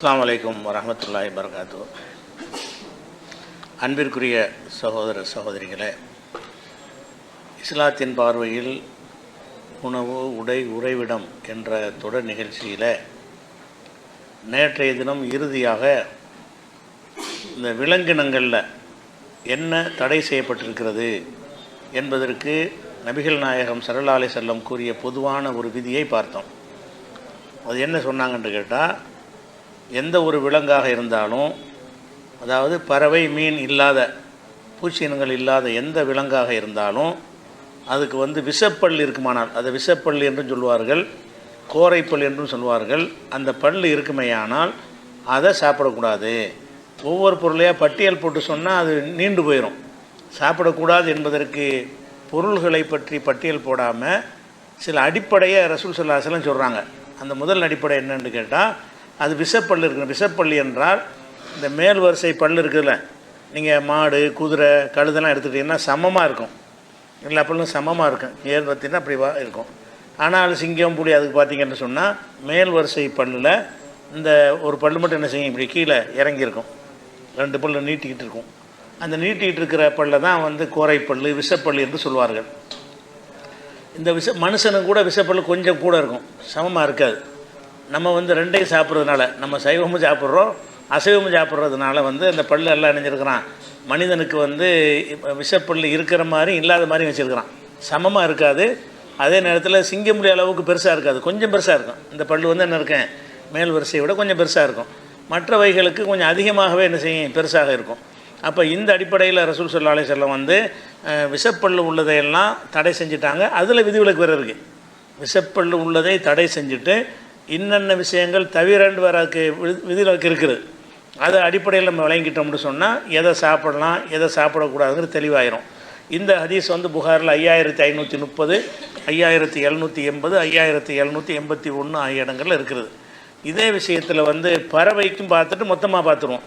அஸ்ஸலாமு அலைக்கும் வரஹ்மத்துல்லாஹி வபரகாத்துஹு. அன்பிற்குரிய சகோதர சகோதரிகளே, இஸ்லாத்தின் பார்வையில் உணவு, உடை, உறைவிடம் என்ற தொடர் நிகழ்ச்சியில் நேற்றைய தினம் இறுதியாக இந்த விலங்கினங்களில் என்ன தடை செய்யப்பட்டிருக்கிறது என்பதற்கு நபிகள் நாயகம் ஸல்லல்லாஹு அலைஹி வஸல்லம் கூறிய பொதுவான ஒரு விதியை பார்த்தோம். அது என்ன சொன்னாங்கன்னு கேட்டால், எந்த ஒரு விலங்காக இருந்தாலும், அதாவது பறவை, மீன் இல்லாத, பூச்சி இனங்கள் இல்லாத எந்த விலங்காக இருந்தாலும் அதுக்கு விஷப்பல் இருக்குமானால், அதை விஷப்பல் என்றும் சொல்வார்கள், கோரைப்பல் என்றும் சொல்வார்கள். அந்த பல் இருக்குமையானால் அதை சாப்பிடக்கூடாது. ஒவ்வொரு பொருளையாக பட்டியல் போட்டு சொன்னால் அது நீண்டு போயிடும். சாப்பிடக்கூடாது என்பதற்கு பொருள்களை பற்றி பட்டியல் போடாமல் சில அடிப்படையை ரசூல் ஸல்லல்லாஹு அலைஹி வஸல்லம் சொல்கிறாங்க. அந்த முதல் அடிப்படை என்னன்னு கேட்டால், அது விஷப்பல் இருக்குது. விஷப்பல் என்றால் இந்த மேல் வரிசை பல் இருக்குதுல்ல, நீங்கள் மாடு, குதிரை, கழுதெல்லாம் எடுத்துக்கிட்டிங்கன்னா சமமாக இருக்கும், எல்லா பல்லும் சமமாக இருக்கும். ஏர் பார்த்தீங்கன்னா அப்படி இருக்கும். ஆனால் சிங்கம், புலி அதுக்கு பார்த்தீங்கன்னு சொன்னால் மேல் வரிசை பல்லில் இந்த ஒரு பல் மட்டும் என்ன செய்யும், இப்படி கீழே இறங்கியிருக்கும், ரெண்டு பல் நீட்டிக்கிட்டு இருக்கும். அந்த நீட்டிக்கிட்டு இருக்கிற பல்லை தான் கோரைப்பல், விஷப்பல் என்று சொல்வார்கள். இந்த மனுஷனுக்கு கூட விஷப்பல் கொஞ்சம் கூட இருக்கும், சமமாக இருக்காது. நம்ம ரெண்டையும் சாப்பிட்றதுனால, நம்ம சைவமும் சாப்பிட்றோம், அசைவமும் சாப்பிட்றதுனால அந்த பல்லு எல்லாம் இணைஞ்சிருக்கிறான். மனிதனுக்கு விஷப்பல் இருக்கிற மாதிரி இல்லாத மாதிரி வச்சுருக்கிறான், சமமாக இருக்காது. அதே நேரத்தில் சிங்கமுடி அளவுக்கு பெருசாக இருக்காது, கொஞ்சம் பெருசாக இருக்கும். இந்த பல்லு என்ன இருக்கேன், மேல் வரிசையை விட கொஞ்சம் பெருசாக இருக்கும். மற்றவைகளுக்கு கொஞ்சம் அதிகமாகவே என்ன செய்யும், பெருசாக இருக்கும். அப்போ இந்த அடிப்படையில் ரசூல் ஸல்லல்லாஹு அலைஹி வஸல்லம் விஷப்பல் உள்ளதையெல்லாம் தடை செஞ்சுட்டாங்க. அதில் விதிவிலக்கு வேறு இருக்குது. விஷப்பல் உள்ளதை தடை செஞ்சுட்டு இன்னென்ன விஷயங்கள் தவிரண்டு வரக்கு விதிவிலக்கு இருக்குது. அதை அடிப்படையில் நம்ம விளங்கிட்டோம்னு சொன்னால் எதை சாப்பிடலாம், எதை சாப்பிடக்கூடாதுங்கிறது தெளிவாயிரும். இந்த ஹதீஸ் புகாரில் 5530, 5780, 5781 ஆகிய இடங்களில் இருக்குது. இதே விஷயத்தில் பறவைக்கும் பார்த்துட்டு மொத்தமாக பார்த்துருவோம்.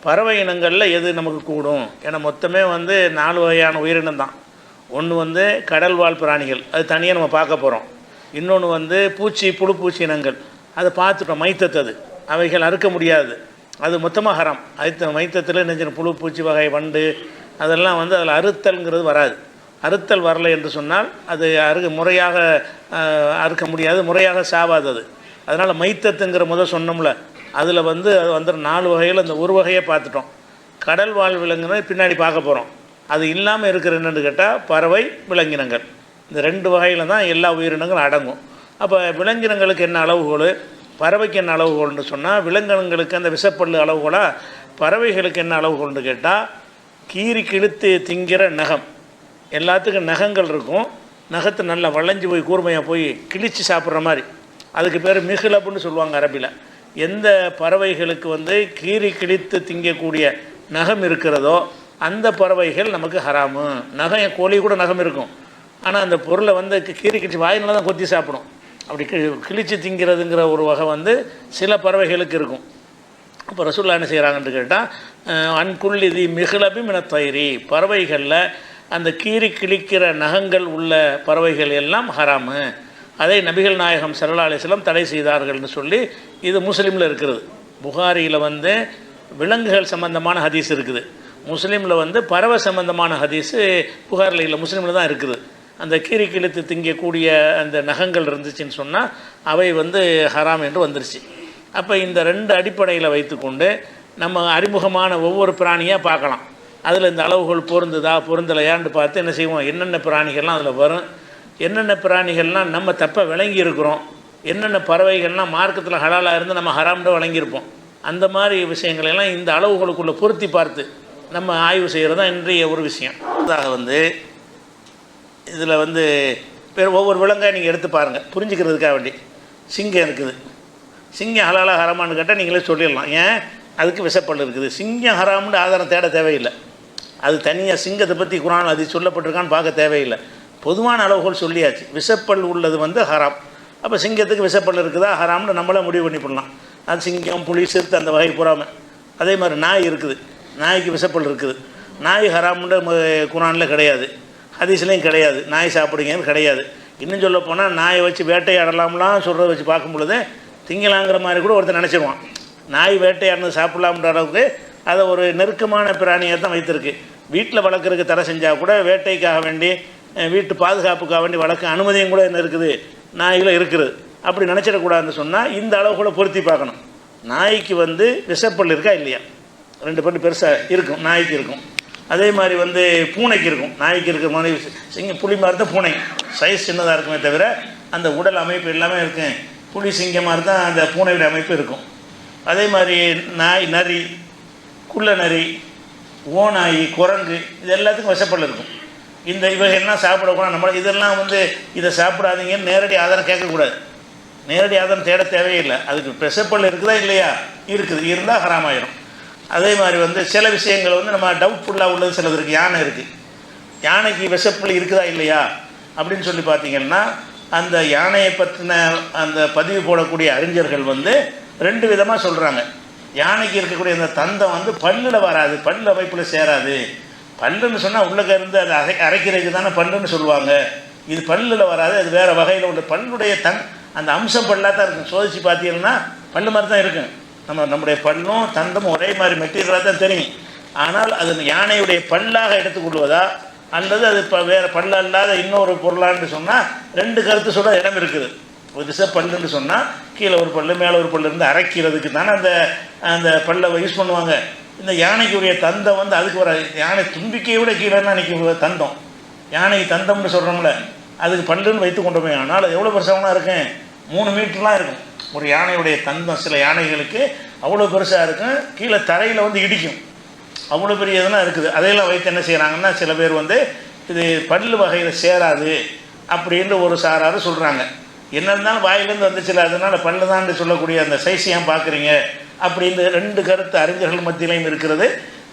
பறவை இனங்களில் எது நமக்கு கூடும், ஏன்னா மொத்தமே 4 வகையான உயிரினம் தான். ஒன்று கடல் வாழ் பிராணிகள், அது தனியாக நம்ம பார்க்க போகிறோம். இன்னொன்று பூச்சி, புழு பூச்சி இனங்கள், அதை பார்த்துட்டோம். மைத்தத்து, அவைகள் அறுக்க முடியாது, அது மொத்தமாக ஹராம். மைத்தத்தில் நெஞ்சின புழு பூச்சி வகை, வண்டு, அதெல்லாம் அதில் அறுத்தல்ங்கிறது வராது. அறுத்தல் வரலை என்று சொன்னால் அது முறையாக அறுக்க முடியாது, முறையாக சாவாது அது. அதனால் மைத்தத்துங்கிற சொன்னோம்ல, அதில் அது 4 வகையில் அந்த ஒரு வகையை பார்த்துட்டோம். கடல் வாழ் விலங்குகளை பின்னாடி பார்க்க போகிறோம். அது இல்லாமல் இருக்கிற என்னென்னு கேட்டால் பறவை, விலங்கினங்கள், இந்த 2 வகையில் தான் எல்லா உயிரினங்களும் அடங்கும். அப்போ விலங்கினங்களுக்கு என்ன அளவுகோல், பறவைக்கு என்ன அளவுகோல்னு சொன்னால், விலங்கினங்களுக்கு அந்த விஷப்பல் அளவுகோலா, பறவைகளுக்கு என்ன அளவுகோல்னு கேட்டால் கீறி கிழித்து திங்கிற நகம். எல்லாத்துக்கும் நகங்கள் இருக்கும், நகத்தை நல்லா வளைஞ்சு போய் கூர்மையாக போய் கிழித்து சாப்பிட்ற மாதிரி, அதுக்கு பேர் மிஹ்லப்னு சொல்லுவாங்க அரபியில். எந்த பறவைகளுக்கு கீறி கிழித்து திங்கக்கூடிய நகம் இருக்கிறதோ அந்த பறவைகள் நமக்கு ஹராமு. நகம், கோழி கூட நகம் இருக்கும், ஆனால் அந்த பொருளை கீறி கிழிச்சு வாயினால தான் கொத்தி சாப்பிடும். அப்படி கிழிச்சு திங்கிறதுங்கிற ஒரு வகை சில பறவைகளுக்கு இருக்கும். அப்போ ரசூலுல்லாஹ் என்ன செய்கிறாங்கன்னு கேட்டால், அன்குல்லிதி மிஹ்லபி மின தைரி, பறவைகளில் அந்த கீறி கிழிக்கிற நகங்கள் உள்ள பறவைகள் எல்லாம் ஹராமு. அதை நபிகள் நாயகம் ஸல்லல்லாஹு அலைஹி வஸல்லம் தடை செய்தார்கள்னு சொல்லி இது முஸ்லீமில் இருக்கிறது. புகாரியில் விலங்குகள் சம்பந்தமான ஹதீஸ் இருக்குது, முஸ்லீமில் பறவை சம்பந்தமான ஹதீஸு புகாரில் இல்லை, முஸ்லீமில் தான் இருக்குது. அந்த கீறி கிழித்து திங்கக்கூடிய அந்த நகங்கள் இருந்துச்சுன்னு சொன்னால் அவை ஹராம் என்று வந்துருச்சு. அப்போ இந்த 2 அடிப்படையில் வைத்துக்கொண்டு நம்ம அறிமுகமான ஒவ்வொரு பிராணியாக பார்க்கலாம். அதில் இந்த அளவுகள் பொருந்துதா பொருந்தலையான்னு பார்த்து என்ன செய்வோம், என்னென்ன பிராணிகள்லாம் அதில் வரும், என்னென்ன பிராணிகள்லாம் நம்ம தப்பாக விளங்கி இருக்கிறோம், என்னென்ன பறவைகள்லாம் மார்க்கத்தில் ஹலாலாக இருந்து நம்ம ஹராம்னு வழங்கியிருப்போம். அந்த மாதிரி விஷயங்களெல்லாம் இந்த அளவுகளுக்குள்ளே பொருத்தி பார்த்து நம்ம ஆய்வு செய்கிறது தான் இன்றைய ஒரு விஷயம். அதாக இதில் ஒவ்வொரு விலங்காக நீங்கள் எடுத்து பாருங்கள், புரிஞ்சுக்கிறதுக்காக வேண்டி. சிங்கம் இருக்குது, சிங்கம் ஹலாலாக ஹராமான்னு கேட்டால் நீங்களே சொல்லிடலாம். ஏன், அதுக்கு விஷப்பல் இருக்குது. சிங்கம் ஹராம்னு ஆதாரம் தேட தேவையில்லை. அது தனியாக சிங்கத்தை பற்றி குரான் அது சொல்லப்பட்டிருக்கான்னு பார்க்க தேவையில்லை. பொதுவான அளவுகள் சொல்லியாச்சு. விஷப்பல் உள்ளது ஹராம். அப்போ சிங்கத்துக்கு விஷப்பல் இருக்குதா ஹராம்னு நம்மளே முடிவு பண்ணி பண்ணலாம். அது சிங்கம், புலி, சிறுத்தை அந்த வகை புறாமல். அதே மாதிரி நாய் இருக்குது, நாய்க்கு விஷப்பல் இருக்குது. நாய் ஹராம்னு குரானில் கிடையாது, ஹதீஸ்லேயும் கிடையாது. நாய் சாப்பிடுங்கன்னு கிடையாது. இன்னும் சொல்ல போனால் நாயை வச்சு வேட்டையாடலாம்லாம் சொல்கிறத வச்சு பார்க்கும் பொழுது திங்கலாங்கிற மாதிரி கூட ஒருத்தர் நினச்சிடுவான். நாய் வேட்டையாடுறது சாப்பிடலாம்ன்ற அளவுக்கு அதை ஒரு நெருக்கமான பிராணியாக தான் வைத்திருக்கு. வீட்டில் வளர்க்குறதுக்கு தடை செஞ்சால் கூட வேட்டைக்காக வேண்டி வீட்டு பாதுகாப்புக்காக வேண்டி வளர்க்க அனுமதியும் கூட என்ன இருக்குது, நாயில் இருக்குது. அப்படி நினச்சிடக்கூடாதுன்னு சொன்னால் இந்த அளவு கூட பொருத்தி பார்க்கணும். நாய்க்கு வந்து விஷப்பல் இருக்கா இல்லையா? 2 பல்லு பெருசாக இருக்கும், நாய்க்கு இருக்கும். அதே மாதிரி வந்து பூனைக்கு இருக்கும். நாய்க்கு இருக்கிற மாதிரி புலி மாதிரி தான் பூனை சைஸ் சின்னதாக இருக்குமே தவிர அந்த உடல் அமைப்பு எல்லாமே இருக்கும். புலி சிங்கம் மாதிரி தான் அந்த பூனையுடைய அமைப்பு இருக்கும். அதே மாதிரி நாய், நரி, குள்ள நரி, ஓநாய், குரங்கு, இது எல்லாத்துக்கும் விஷப்பல் இருக்கும். இவைகள்லாம் சாப்பிடக்கூடாது. நம்ம இதெல்லாம் வந்து இதை சாப்பிடாதீங்கன்னு நேரடி ஆதாரம் கேட்கக்கூடாது. நேரடி ஆதாரம் தேட தேவையில்லை. அதுக்கு விஷப்பல் இருக்குதா இல்லையா? இருக்குது, இருந்தால் ஹராமாயிரும். அதே மாதிரி வந்து சில விஷயங்கள் வந்து நம்ம டவுட்ஃபுல்லாக உள்ளது சிலது இருக்குது. யானை இருக்குது, யானைக்கு விஷப்பல் இருக்குதா இல்லையா அப்படின்னு சொல்லி பார்த்தீங்கன்னா அந்த யானையை பற்றின அந்த பதிவு போடக்கூடிய அறிஞர்கள் வந்து 2 விதமாக சொல்கிறாங்க. யானைக்கு இருக்கக்கூடிய அந்த தந்தம் வந்து பல்லில் வராது, பல்லு அமைப்பில் சேராது. பல்லுன்னு சொன்னால் உள்ளக்க இருந்து அதை அரைக்கிறதுக்கு தானே பல்லுன்னு சொல்லுவாங்க. இது பல்லில் வராது, அது வேறு வகையில் உள்ள பல்லுடைய அந்த அம்சம் பல்லாக தான் இருக்கும். சோதிச்சு பார்த்தீங்கன்னா பல்லு மாதிரி தான் இருக்கும். நம்முடைய பல்லும் தந்தமும் ஒரே மாதிரி மெட்டீரியலாக தான் தெரியும். ஆனால் அது யானையுடைய பல்லாக எடுத்துக்கொள்வதா அல்லது அது இப்போ வேறு பல்லு அல்லாத இன்னொரு பொருளான்னு சொன்னால் 2 கருத்து சொல்ல இடம் இருக்குது. ஒரு விஷப்பல்லுன்னு சொன்னால் கீழே ஒரு பல்லு மேலே ஒரு பல்லு இருந்து அரைக்கிறதுக்கு தானே அந்த பல்லை யூஸ் பண்ணுவாங்க. இந்த யானைக்குரிய தந்தம் வந்து அதுக்கு வர யானை தும்பிக்கையை விட கீழேன்னா அன்றைக்கி தந்தம், யானைக்கு தந்தம்னு சொல்கிறோம்ல, அதுக்கு பல்லுன்னு வைத்து கொண்டோமே. ஆனால் அது எவ்வளோ பெருசாகலாம் இருக்கும், 3 மீட்டர்லாம் இருக்கும் ஒரு யானையுடைய தந்தம். சில யானைகளுக்கு அவ்வளோ பெருசாக இருக்கும், கீழே தரையில் வந்து இடிக்கும், அவ்வளோ பெரிய இதெல்லாம் இருக்குது. அதையெல்லாம் வைத்து என்ன செய்கிறாங்கன்னா சில பேர் வந்து இது பல்லு வகையில் சேராது அப்படின்ற ஒரு சாராரு சொல்கிறாங்க. என்ன இருந்தாலும் வாயிலேருந்து வந்துச்சுல, அதனால் பல்லு தான் சொல்லக்கூடிய அந்த சைஸ் ஏன் பார்க்குறீங்க அப்படின்னு 2 கருத்து அறிஞர்கள் மத்தியிலையும் இருக்கிறது.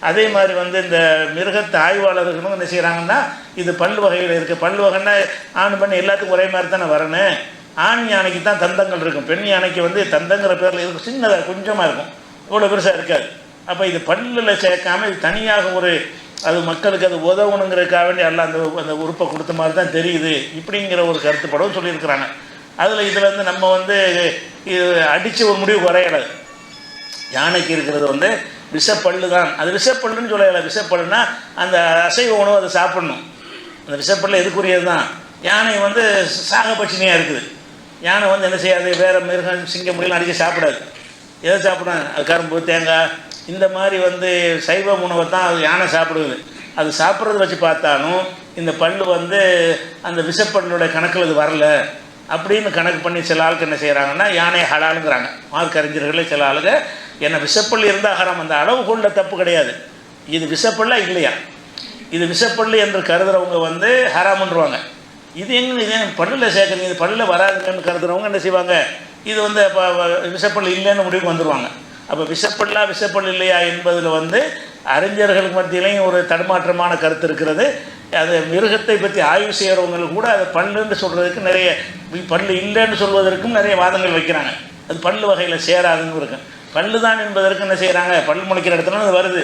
அதே மாதிரி வந்து இந்த மிருகத்தை ஆய்வாளர்களும் என்ன செய்கிறாங்கன்னா இது பல்லு வகையில் இருக்குது. பல்லு வகைன்னா ஆண் பெண் எல்லாத்துக்கும் ஒரே மாதிரி தானே வரணும். ஆண் யானைக்கு தான் தந்தங்கள் இருக்கும், பெண் யானைக்கு வந்து தந்தங்கிற பேரில் இருக்கும், சின்னதாக கொஞ்சமாக இருக்கும், இவ்வளோ பெருசாக இருக்காது. அப்போ இது பல்லில் சேர்க்காமல் இது தனியாக அது மக்களுக்கு அது உதவணுங்கிறதுக்காக வேண்டி எல்லாம் அந்த உறுப்பை கொடுத்த மாதிரி தான் தெரியுது இப்படிங்கிற ஒரு கருத்துப்படவும் சொல்லியிருக்கிறாங்க. இதில் வந்து நம்ம வந்து இது அடித்து ஒரு முடிவு குறையலை. யானைக்கு இருக்கிறது வந்து விஷப்பல்லு தான். அது விஷப்பல்லுன்னு சொல்லலை. விஷப்பல்லுன்னா அந்த அசைவ உணவு அதை சாப்பிடணும். அந்த விஷப்பல்லு எதுக்குரியது தான். யானை வந்து சாகபட்சணியாக இருக்குது. யானை வந்து என்ன செய்யாது, வேறு மிருகம் சிங்கம் முடியலாம் அடித்து சாப்பிடாது. எதை சாப்பிடும், அது கரும்பு, தேங்காய், இந்த மாதிரி வந்து சைவ உணவை தான் அது யானை சாப்பிடுது. அது சாப்பிட்றத வச்சு பார்த்தாலும் இந்த பல்லு வந்து அந்த விஷப்பல்லுடைய கணக்கில் அது வரல அப்படின்னு கணக்கு பண்ணி சில ஆளுக்கு என்ன செய்கிறாங்கன்னா யானையை ஹலாலுங்கிறாங்க. மார்க் அறிஞர்களே சில ஆளுங்க என்ன விஷப்பல் இருந்தால் ஹராம், அந்த அளவு கொள்ள தப்பு கிடையாது. இது விஷப்பல்லாம் இல்லையா, இது விஷப்பல்லு என்று கருதுறவங்க வந்து ஹராமுன்றுவாங்க. இது இதே பல்லில் சேர்க்குறீங்க, இது பல்லில் வராதுங்கன்னு கருதுறவங்க என்ன செய்வாங்க, இது வந்து இப்போ விஷப்பல் இல்லைன்னு முடிவுக்கு வந்துடுவாங்க. அப்போ விஷப்பல் இல்லையா என்பதில் வந்து அறிஞர்களுக்கு மத்தியிலையும் ஒரு தடுமாற்றமான கருத்து இருக்கிறது. அது மிருகத்தை பற்றி ஆய்வு செய்கிறவங்களுக்கு கூட அது பல்லுன்னு சொல்கிறதுக்கு நிறைய, பல்லு இல்லைன்னு சொல்வதற்கும் நிறைய வாதங்கள் வைக்கிறாங்க. அது பல்லு வகையில் சேராதுன்னு இருக்கும். பல்லு தான் என்பதற்கு என்ன செய்கிறாங்க, பல் முளைக்கிற இடத்துல அது வருது,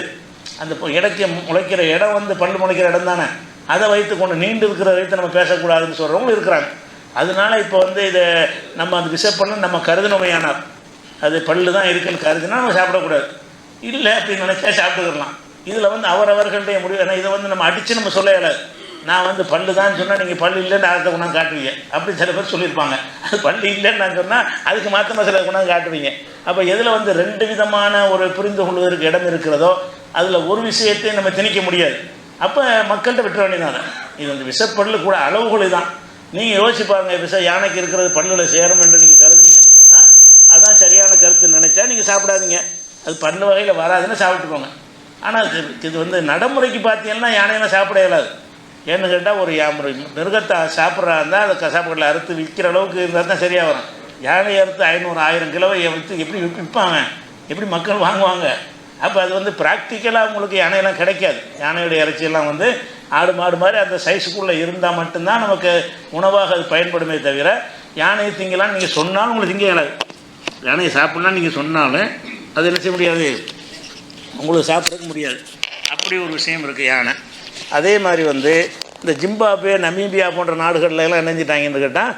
அந்த இடக்கு முளைக்கிற இடம் வந்து பல்லு முளைக்கிற இடம் தானே, அதை வைத்து கொண்டு நீண்டு இருக்கிற வைத்து நம்ம பேசக்கூடாதுன்னு சொல்கிறவங்களும் இருக்கிறாங்க. அதனால இப்போ வந்து இதை நம்ம அந்த விஷப்பல்னு நம்ம கருதினமையானார், அது பல்லு தான் இருக்குன்னு கருதுனா நம்ம சாப்பிடக்கூடாது. இல்லை அப்படின்னு நினச்சா சாப்பிட்டுக்கலாம். இதில் வந்து அவரவர்களுடைய முடிவு. ஏன்னா இதை வந்து நம்ம அடித்து நம்ம சொல்ல இயலாது. நான் வந்து பல்லு தான் சொன்னால் நீங்கள் பல்லு இல்லைன்னு அதை கொண்டாந்து காட்டுவீங்க, அப்படி சில பேர் சொல்லியிருப்பாங்க. அது பல்லு இல்லைன்னு நான் சொன்னால் அதுக்கு மாற்றமாக சில கொண்டாந்து காட்டுவீங்க. அப்போ எதில் வந்து 2 விதமான ஒரு புரிந்து கொள்வதற்கு இடம் இருக்கிறதோ அதில் ஒரு விஷயத்தை நம்ம திணிக்க முடியாது. அப்போ மக்கள்கிட்ட விட்டுற வேண்டியதானே. இது வந்து விஷப்பல்லு கூட அளவுகள் தான். நீங்கள் யோசிச்சு பாருங்கள், யானைக்கு இருக்கிறது பல்லில் சேரும் என்று நீங்கள் கருதுனீங்கன்னு சொன்னால் அதுதான் சரியான கருத்துன்னு நினச்சா நீங்கள் சாப்பிடாதீங்க. அது பல்லு வகையில் வராதுன்னு சாப்பிட்டுக்கோங்க. ஆனால் இது வந்து நடைமுறைக்கு பார்த்தீங்கன்னா யானையெல்லாம் சாப்பிட இயலாது. ஏன்னு கேட்டால் ஒரு மிருகத்தை சாப்பிட்றா இருந்தால் அதை கசாப்புகளில் அறுத்து விற்கிற அளவுக்கு இருந்தால் தான் சரியாக வரும். யானையை அறுத்து 500 1000 கிலோவை விற்று எப்படி விற்பாங்க, எப்படி மக்கள் வாங்குவாங்க? அப்போ அது வந்து ப்ராக்டிக்கலாக உங்களுக்கு யானையெல்லாம் கிடைக்காது. யானையுடைய இறைச்சியெல்லாம் வந்து ஆடு மாடு மாதிரி அந்த சைஸுக்குள்ளே இருந்தால் மட்டும்தான் நமக்கு உணவாக அது பயன்படுமே தவிர யானையை திங்கலாம் நீங்கள் சொன்னாலும் உங்களுக்கு திங்க இயலாது. யானையை சாப்பிட்லாம் நீங்கள் சொன்னாலும் அது என்ன செய்ய முடியாது, உங்களுக்கு சாப்பிட்றதுக்கு முடியாது. அப்படி ஒரு விஷயம் இருக்குது யானை. அதே மாதிரி வந்து இந்த ஜிம்பாப்வே, நமீபியா போன்ற நாடுகள்லாம் இணைஞ்சிட்டாங்கன்னு கேட்டால்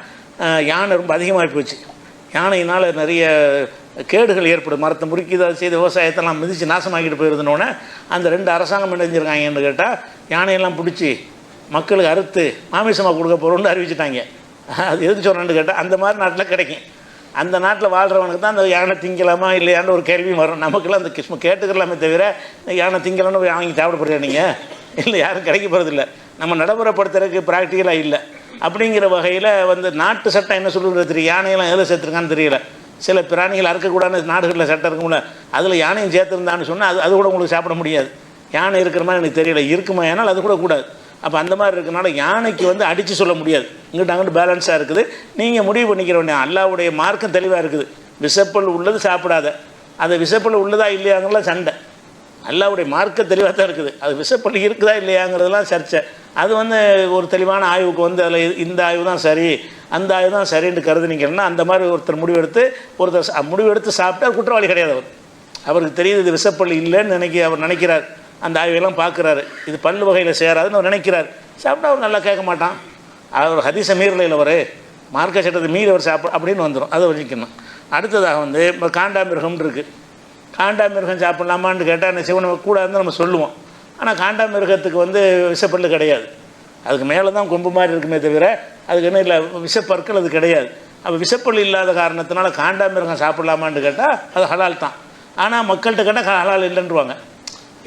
யானை ரொம்ப அதிகமாகி போச்சு. யானையினால் நிறைய கேடுகள் ஏற்படும். மரத்தை முறுக்கி அதை செய்த விவசாயத்தெல்லாம் மிதித்து நாசமாக்கிட்டு போயிருந்தோன்னே அந்த 2 அரசாங்கம் என்ன செஞ்சுருக்காங்கன்னு கேட்டால் யானையெல்லாம் பிடிச்சி மக்களுக்கு அறுத்து மாமிசமாக கொடுக்க போகிறோன்னு அறிவிச்சிட்டாங்க. அது எதுக்கு சொல்கிறேன்னு கேட்டால் அந்த மாதிரி நாட்டில் கிடைக்கும். அந்த நாட்டில் வாழ்கிறவனுக்கு தான் அந்த யானை திங்கலாமா இல்லையான்னு ஒரு கேள்வியும் வரும். நமக்கெல்லாம் அந்த கிஸ்ம கேட்டுக்கலாமே தவிர யானை திங்கலான்னு போய் வாங்கி சாப்பிட போகிறீங்க நீங்கள் இல்லை, யாரும் கிடைக்க போகிறதில்ல. நம்ம நடைமுறைப்படுத்துறதுக்கு ப்ராக்டிக்கலாக இல்லை. அப்படிங்கிற வகையில் நாட்டு சட்டம் என்ன சொல்லுறது தெரியும். யானையெல்லாம் எதில் சேர்த்துருக்கான்னு தெரியல. சில பிராணிகள் அறுக்கக்கூடாதுன்னு நாடுகளில் சட்டம் இருக்கும்ல, அதில் யானையும் சேர்த்துருந்தான்னு சொன்னால் அது கூட உங்களுக்கு சாப்பிட முடியாது. யானை இருக்கிற மாதிரி எனக்கு தெரியல, இருக்குமா ஏன்னால் அது கூட கூடாது. அப்போ அந்த மாதிரி இருக்கிறனால யானைக்கு அடித்து சொல்ல முடியாது. இங்கிட்ட அங்கிட்டு பேலன்ஸாக இருக்குது, நீங்கள் முடிவு பண்ணிக்கிற வேண்டிய. அல்லாவுடைய மார்க்கம் தெளிவாக இருக்குது. விஷப்பல் உள்ளது சாப்பிடாத, அது விஷப்பல் உள்ளதா இல்லையாங்கலாம் சண்டை. அல்லாவுடைய மார்க்கம் தெளிவாக தான் இருக்குது. அது விஷப்பல் இருக்குதா இல்லையாங்கிறதுலாம் சர்ச்சை. அது ஒரு தெளிவான ஆய்வுக்கு அதில் இந்த ஆய்வு தான் சரி, அந்த ஆய்வு தான் சரின்னு கருதுனீங்கன்னா அந்த மாதிரி ஒருத்தர் முடிவெடுத்து சாப்பிட்டா குற்றவாளி கிடையாது. அவருக்கு தெரியுது இது விஷப்பல் இல்லைன்னு அவர் நினைக்கிறார். அந்த ஆய்வையெல்லாம் பார்க்குறாரு, இது பல்லு வகையில் சேராதுன்னு அவர் நினைக்கிறார். சாப்பிட்டா அவர் நல்லா கேட்க மாட்டான். அவர் ஹதீஸை மீறலையில் அவர் மார்க்க சட்டத்தை மீறி அவர் அப்படின்னு வந்துடும். அதை வச்சுக்கணும். அடுத்ததாக இப்போ காண்டாமிருகம்னு இருக்குது. காண்டாமிருகம் சாப்பிட்லாமான்னு கேட்டால் என்ன சிவனை கூடாதுன்னு நம்ம சொல்லுவோம். ஆனால் காண்டாமிருகத்துக்கு விஷப்பல்லு கிடையாது. அதுக்கு மேலே தான் கொம்பு மாதிரி இருக்குமே தவிர அதுக்கு என்ன இல்லை, விஷப்பற்கள் அது கிடையாது. அப்போ விஷப்பல் இல்லாத காரணத்தினால காண்டாமிருகம் சாப்பிட்லாமான்னு கேட்டால் அது ஹலால் தான். ஆனால் மக்கள்கிட்ட கேட்டால் ஹலால் இல்லைன்றுவாங்க.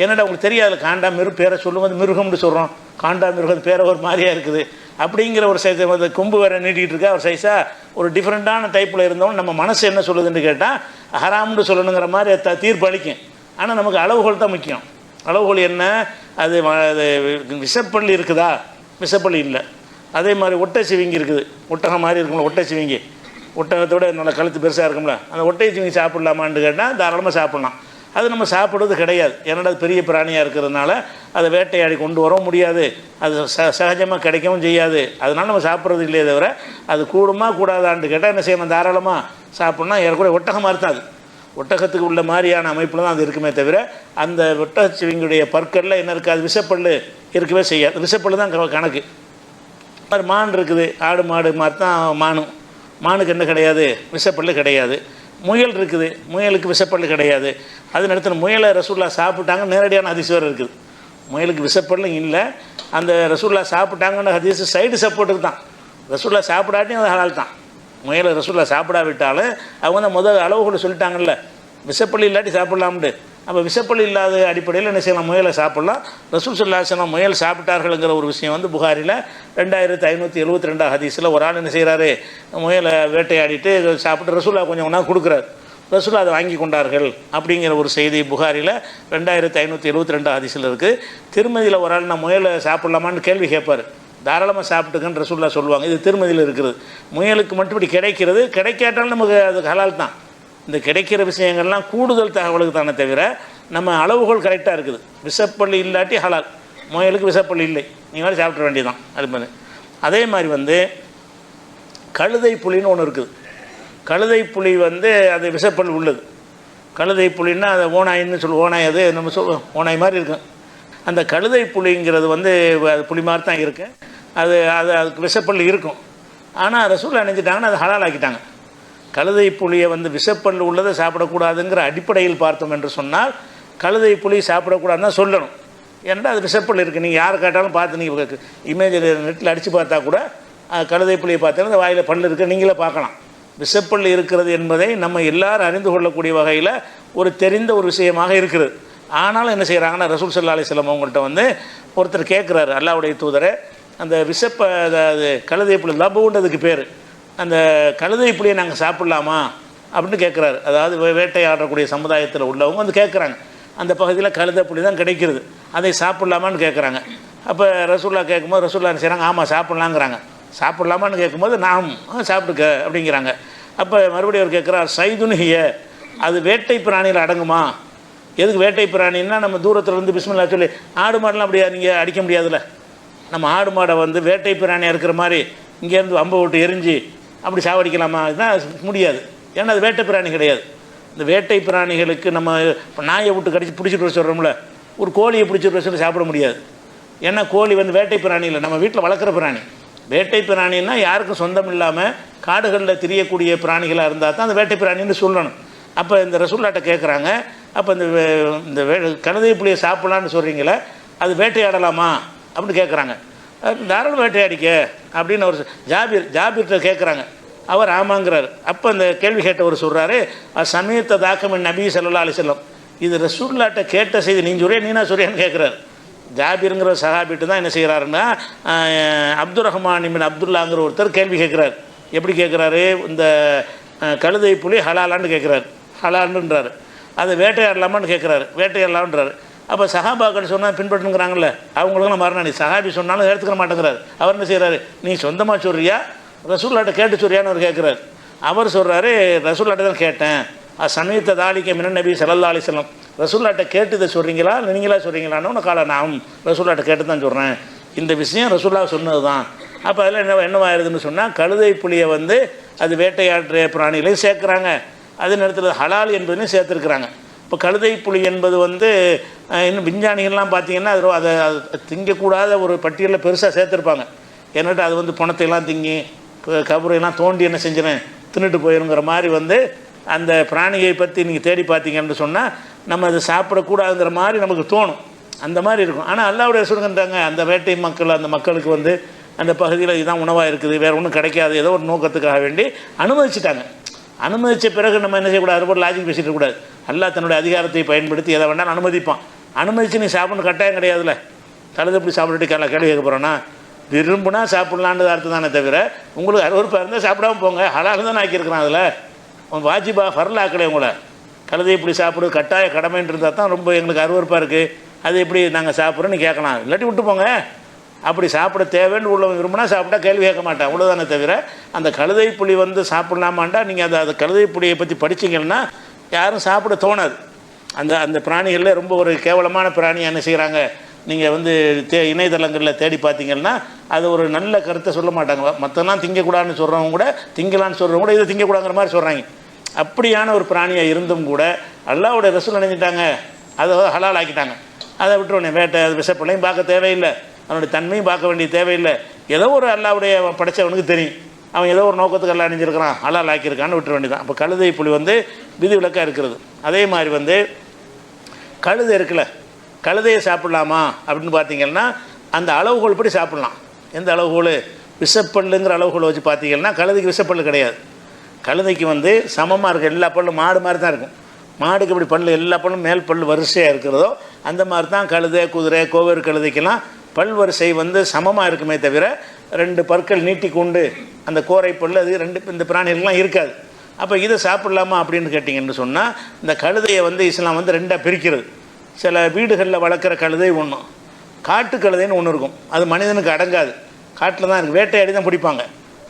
என்னடா உங்களுக்கு தெரியாது, காண்டாமிருகம் பேரை சொல்லும்போது மிருகம்னு சொல்கிறோம், காண்டாமிருகம் பேரை ஒரு மாதிரியாக இருக்குது அப்படிங்கிற ஒரு சைஸை கொம்பு வேறு நீட்டிகிட்டு இருக்கா ஒரு சைஸாக ஒரு டிஃப்ரெண்ட்டான டைப்பில் இருந்தோம். நம்ம மனசு என்ன சொல்லுதுன்னு கேட்டால் ஹராம்னு சொல்லணுங்கிற மாதிரி தீர்ப்பு அளிக்கும். ஆனால் நமக்கு அளவுகோல் தான் முக்கியம். அளவுகோல் என்ன, அது விஷப்பள்ளி இருக்குதா, விஷப்பள்ளி இல்லை. அதே மாதிரி ஒட்டச்சிவிங்கி இருக்குது, ஒட்டகம் மாதிரி இருக்கும்ல ஒட்டச்சிவிங்கி, ஒட்டகத்தோட நல்லா கழுத்து பெருசாக இருக்கும்ல, அந்த ஒட்டச்சிவிங்கி சாப்பிட்லாமான்னு கேட்டால் தாராளமாக சாப்பிட்லாம். அது நம்ம சாப்பிடுவது கிடையாது. ஏன்னா அது பெரிய பிராணியாக இருக்கிறதுனால அதை வேட்டையாடி கொண்டு வரவும் முடியாது, அது சகஜமாக கிடைக்கவும் செய்யாது. அதனால் நம்ம சாப்பிட்றது இல்லையே தவிர அது கூடுமா கூடாதான்னு கேட்டால் என்ன செய்யணும், தாராளமாக சாப்பிட்ணும். ஏற்கனவே ஒட்டகமாக இருந்தாது, ஒட்டகத்துக்கு உள்ள மாதிரியான அமைப்பில் தான் அது இருக்குமே தவிர அந்த ஒட்டகச்சிவிங்களுடைய பற்களில் என்ன இருக்காது, விஷப்பல் இருக்கவே செய்யாது. விஷப்பல் தான் கணக்கு. மாதிரி மான் இருக்குது, ஆடு மாடு மாதிரி தான் மானுக்கு என்ன கிடையாது, விஷப்பல் கிடையாது. முயல் இருக்குது, முயலுக்கு விஷப்பல் கிடையாது. அது நடத்தின முயலை ரசூல்லா சாப்பிட்டாங்க, நேரடியான ஹதீஸ் வேறு இருக்குது. முயலுக்கு விஷப்பல்லும் இல்லை, அந்த ரசூல்லா சாப்பிட்டாங்கன்னு ஹதீஸ் சைடு சப்போர்ட்டுக்கு தான். ரசூல்லா சாப்பிடாட்டியும் அது ஹலால் தான். முயலை ரசூல்லா சாப்பிடாவிட்டாலும் அவங்க முதல் அளவுகள் சொல்லிட்டாங்கல்ல, விஷப்பள்ளி இல்லாட்டி சாப்பிட்லாம்ட்டு. அப்போ விஷப்பள்ளி இல்லாத அடிப்படையில் என்ன செய்யலாம், முயலை சாப்பிட்லாம். ரசூல் ஸல்லல்லாஹு அலைஹி வஸல்லம் முயல் சாப்பிட்டார்கள்ங்கிற ஒரு விஷயம் புகாரில் 2572 ஹதீஸில் ஒரு ஆள் என்ன செய்கிறாரு, முயலை வேட்டையாடிட்டு சாப்பிட்டு ரசூல்லா கொஞ்சம் ஒன்றா கொடுக்குறாரு. ரசூல்லா அதை வாங்கி கொண்டார்கள் அப்படிங்கிற ஒரு செய்தி புகாரில் 2572 ஹதீஸில் இருக்குது. திருமதியில் ஒரு ஆள் நான் முயலை சாப்பிட்லாமான்னு கேள்வி கேட்பார். தாராளமாக சாப்பிட்டுக்கன்னு ரசூல்லா சொல்லுவாங்க. இது திருமதியில் இருக்கிறது. முயலுக்கு மட்டும் இப்படி கிடைக்கிறது, கிடைக்காட்டாலும் நமக்கு அது ஹலால் தான். இந்த கிடைக்கிற விஷயங்கள்லாம் கூடுதல் தகவலுக்கு தானே தவிர நம்ம அளவுகோல் கரெக்டாக இருக்குது. விஷப்பள்ளி இல்லாட்டி ஹலால், முயலுக்கு விஷப்பள்ளி இல்லை, நீங்கள் மாதிரி சாப்பிட வேண்டியதான். அது மாதிரி அதே மாதிரி கழுதை புலின்னு ஒன்று இருக்குது. கழுதை புலி அது விஷப்பல் உள்ளது. கழுதை புலின்னா அதை ஓனாயின்னு சொல்லுவோம். ஓனாய் அது நம்ம சொல்லுவோம், ஓனாய் மாதிரி இருக்கும். அந்த கழுதை புலிங்கிறது அது புலி மாதிரி தான் இருக்கு. அதுக்கு விஷப்பல் இருக்கும். ஆனால் ரசூல் நினைச்சிட்டாங்கன்னா அது ஹலால் ஆக்கிட்டாங்க. கழுதை புலியை விஷப்பல் உள்ளதை சாப்பிடக்கூடாதுங்கிற அடிப்படையில் பார்த்தோம் என்று சொன்னால் கழுதை புலி சாப்பிடக்கூடாதுன்னு தான் சொல்லணும். ஏன்னா அது விஷப்பல் இருக்குது. நீங்கள் யார் கேட்டாலும் பார்த்து நீங்கள் இமேஜ் நெட்டில் அடித்து பார்த்தா கூட கழுதை புலியை பார்த்தீங்கன்னா அந்த வாயில் பல் இருக்குது, நீங்களே பார்க்கலாம். விஷப்பல் இருக்கிறது என்பதை நம்ம எல்லாரும் அறிந்து கொள்ளக்கூடிய வகையில் ஒரு தெரிந்த ஒரு விஷயமாக இருக்கிறது. ஆனாலும் என்ன செய்கிறாங்கன்னா ரசூல் ஸல்லல்லாஹு அலைஹி வஸல்லம் அவங்கள்ட்ட ஒருத்தர் கேட்குறாரு, அல்லாஹ்வுடைய தூதரை, அந்த அதாவது கழுதை புலி லபுன்றதுக்கு பேர், அந்த கழுதை புலியை நாங்கள் சாப்பிட்லாமா அப்படின்னு கேட்குறாரு. அதாவது வேட்டையாடக்கூடிய சமுதாயத்தில் உள்ளவங்க கேட்குறாங்க, அந்த பகுதியில் கழுதை புலி தான் கிடைக்கிறது, அதை சாப்பிட்லாமான்னு கேட்குறாங்க. அப்போ ரசூல்லா கேட்கும்போது ரசூல்லா என்ன செய்கிறாங்க, ஆமாம் சாப்பிட்லாங்கிறாங்க. சாப்பிட்லாமான்னு கேட்கும்போது நாம் சாப்பிட்டுக்க அப்படிங்கிறாங்க. அப்போ மறுபடியும் அவர் கேட்குறார், சைதுன்ஹிய, அது வேட்டை பிராணியில் அடங்குமா? எதுக்கு வேட்டை பிராணின்னா நம்ம தூரத்தில் பிஸ்மில்லா சொல்லி, ஆடு மாடெலாம் அப்படியா நீங்கள் அடிக்க முடியாதுல்ல. நம்ம ஆடு மாடை வேட்டை பிராணியாக இருக்கிற மாதிரி இங்கேருந்து அம்பை விட்டு எரிஞ்சு அப்படி சாவடிக்கலாமா? இதுதான் முடியாது. ஏன்னா அது வேட்டை பிராணி கிடையாது. இந்த வேட்டை பிராணிகளுக்கு நம்ம இப்போ நாயை விட்டு கடிச்சு பிடிச்சிட்டு வர சொல்கிறோம்ல, ஒரு கோழியை பிடிச்சிட்டு வர சொல்லி சாப்பிட முடியாது. ஏன்னா கோழி வேட்டை பிராணி இல்லை, நம்ம வீட்டில் வளர்க்குற பிராணி. வேட்டை பிராணின்னா யாருக்கும் சொந்தம் இல்லாமல் காடுகளில் திரியக்கூடிய பிராணிகளாக இருந்தால் தான் அந்த வேட்டை பிராணின்னு சொல்லணும். அப்போ இந்த ரசூல்லாட்ட கேட்குறாங்க, அப்போ இந்த கழுதை புலியை சாப்பிட்லான்னு சொல்கிறீங்களே, அது வேட்டையாடலாமா அப்படின்னு கேட்குறாங்க. தாராளம் வேட்டையாடிக்க அப்படின்னு அவர் ஜாபிர்கிட்ட கேட்குறாங்க. அவர் ஆமாங்கிறார். அப்போ அந்த கேள்வி கேட்டவர் சொல்கிறாரு, சமீத்த தாக்கமின் நபி ஸல்லல்லாஹு அலைஹி வஸல்லம், இது ரசூலுல்லாஹ்ட்ட கேட்ட செய்தி நீ சொல்றியா நீனா சொல்றியான்னு கேட்குறாரு. ஜாபிருங்கிற சஹாபிட்டு தான் என்ன செய்கிறாருன்னா, அப்துல் ரஹ்மான் இப்னு அப்துல்லாங்கிற ஒருத்தர் கேள்வி கேட்குறாரு. எப்படி கேட்குறாரு, இந்த கழுதை புலி ஹலாலான்னு கேட்குறாரு. ஹலாலுன்றாரு. அதை வேட்டையாடலாமான்னு கேட்குறாரு. வேட்டையாடலான்றாரு. அப்போ சஹாபாக்கள் சொன்னால் பின்பற்றுங்கிறாங்கல்ல, அவங்களுக்கெல்லாம் மரணி சஹாபி சொன்னாலும் எடுத்துக்க மாட்டேங்கிறாரு. அவர் என்ன செய்கிறாரு, நீ சொந்தமாக சொல்கிறியா ரசூலுல்லாஹ்ட்ட கேட்டு சொல்றியான்னு அவர் கேட்குறாரு. அவர் சொல்கிறாரு, ரசூலுல்லாஹ்ட்ட தான் கேட்டேன். சமீத்த தாலிக்க மினன் நபி ஸல்லல்லாஹு அலைஹி வஸல்லம், ரசூலுல்லாஹ்ட்ட கேட்டு இதை சொல்கிறீங்களா நீங்களா சொல்கிறீங்களான்னு காலை நான் ரசூலுல்லாஹ்ட்ட கேட்டு தான் சொல்கிறேன். இந்த விஷயம் ரசூலுல்லாஹ் சொன்னது தான். அப்போ அதில் என்னவாயிருதுன்னு சொன்னால், கழுதை புலியை வந்து அது வேட்டையாடுற பிராணிகளையும் சேர்க்குறாங்க, அதே நேரத்தில் ஹலால் என்பதையும் சேர்த்துருக்குறாங்க. இப்போ கழுதை புலி என்பது வந்து இன்னும் விஞ்ஞானிகள்லாம் பார்த்தீங்கன்னா அதை திங்கக்கூடாத ஒரு பட்டியலில் பெருசாக சேர்த்துருப்பாங்க. ஏன்னாட்டு அது வந்து பணத்தையெல்லாம் திங்கி கபரையெல்லாம் தோண்டி என்ன செஞ்சிடறேன் தின்னுட்டு போயிருங்கிற மாதிரி வந்து அந்த பிராணியை பற்றி நீங்கள் தேடி பார்த்தீங்கன்னு சொன்னால் நம்ம அதை சாப்பிடக்கூடாதுங்கிற மாதிரி நமக்கு தோணும். அந்த மாதிரி இருக்கும். ஆனால் அல்லாஹ்வுடைய ரசூலுன்றாங்க, அந்த வேட்டை மக்கள் அந்த மக்களுக்கு வந்து அந்த பகுதியில் இதுதான் உணவாக இருக்குது, வேறு ஒன்றும் கிடைக்காது, ஏதோ ஒரு நோக்கத்துக்காக வேண்டி அனுமதிச்சிட்டாங்க. அனுமதித்த பிறகு நம்ம என்ன செய்யக்கூடாது, அது போல் லாஜிக் பேசிட்டு கூடாது. அல்லாஹ் தன்னுடைய அதிகாரத்தை பயன்படுத்தி எதை வேணாலும் அனுமதிப்பான். அனுமதித்து நீ சாப்பிடணும் கட்டாயம் கிடையாதுல்ல. கழுதை எப்படி சாப்பிட்டுட்டு கேள்வி கேட்க போகிறோன்னா, விரும்புனா சாப்பிட்லான்னு அர்த்தம் தானே தவிர, உங்களுக்கு அறுவறுப்பாக இருந்தால் சாப்பிடாம போங்க, ஹலால் தான் ஆக்கியிருக்கிறான். அதில் வாஜிபா ஃபர்ல் ஆக்கலை உங்களை. கழுதை இப்படி சாப்பிடு கட்டாய கடமைன்னு இருந்தால் தான் ரொம்ப எங்களுக்கு அறுவறுப்பாக இருக்குது, அது எப்படி நாங்கள் சாப்பிட்றோன்னு கேட்கலாம். இல்லாட்டி விட்டு போங்க. அப்படி சாப்பிட தேவைன்னு உள்ளவங்க விரும்பினா சாப்பிட்டா கேள்வி கேட்க மாட்டேன், அவ்வளோதானே தவிர அந்த கழுதை புலி வந்து சாப்பிட்லாமாண்டா நீங்கள் அந்த கழுதை புலியை பற்றி படிச்சிங்கன்னா யாரும் சாப்பிட தோணாது. அந்த பிராணிகளில் ரொம்ப ஒரு கேவலமான பிராணியை என்ன செய்கிறாங்க, நீங்கள் வந்து இணையதளங்களில் தேடி பார்த்தீங்கன்னா அது ஒரு நல்ல கருத்தை சொல்ல மாட்டாங்க. மற்றெல்லாம் திங்கக்கூடாதுன்னு சொல்கிறவங்க கூட திங்கலான்னு சொல்கிறவங்க கூட இதை திங்கக்கூடாங்கிற மாதிரி சொல்கிறாங்க. அப்படியான ஒரு பிராணியாக இருந்தும் கூட அல்லாஹ்வுடைய ரசூல் நினைஞ்சிட்டாங்க, அதை ஹலால் ஆக்கிட்டாங்க. அதை விட்டுருவோம், வேட்டை அது விஷப்பள்ளையும் பார்க்க தேவையில்லை, அவனுடைய தன்மையும் பார்க்க வேண்டிய தேவையில்லை. ஏதோ ஒரு அல்லாஹ்வுடைய படைச்சவனுக்கு தெரியும், அவன் ஏதோ ஒரு நோக்கத்துக்கு எல்லாம் அணிஞ்சிருக்கிறான், ஹலால் ஆக்கியிருக்கான்னு விட்டுற வேண்டியதான். அப்போ கழுதை புலி வந்து விதிவிலக்காக இருக்கிறது. அதே மாதிரி வந்து கழுதை இருக்குல்ல, கழுதையை சாப்பிட்லாமா அப்படின்னு பார்த்தீங்கன்னா அந்த அளவுகோல் படி சாப்பிட்லாம். எந்த அளவுகோல், விஷப்பல்லுங்கிற அளவுகோல் வச்சு பார்த்தீங்கன்னா கழுதைக்கு விஷப்பல்லு கிடையாது. கழுதைக்கு வந்து சமமாக இருக்குது, எல்லா பல்லும் மாடு மாதிரி தான் இருக்கும். மாடுக்கு இப்படி பல்லு எல்லா பல்லும் மேல் பல் வரிசையாக இருக்கிறதோ அந்த மாதிரி தான் கழுதை குதிரை கோவேறு கழுதைக்கெல்லாம் பல் வரிசை வந்து சமமாக இருக்குமே தவிர ரெண்டு பற்கள் நீட்டி கொண்டு அந்த கோரை பல் அது ரெண்டு இந்த பிராணிகள்லாம் இருக்காது. அப்போ இதை சாப்பிட்லாமா அப்படின்னு கேட்டிங்கன்னு சொன்னால், இந்த கழுதையை வந்து இஸ்லாம் வந்து ரெண்டாக பிரிக்கிறது. சில வீடுகளில் வளர்க்குற கழுதை ஒன்று, காட்டு கழுதைன்னு ஒன்று இருக்கும், அது மனிதனுக்கு அடங்காது, காட்டில் தான் இருக்குது, வேட்டையாடி தான் பிடிப்பாங்க.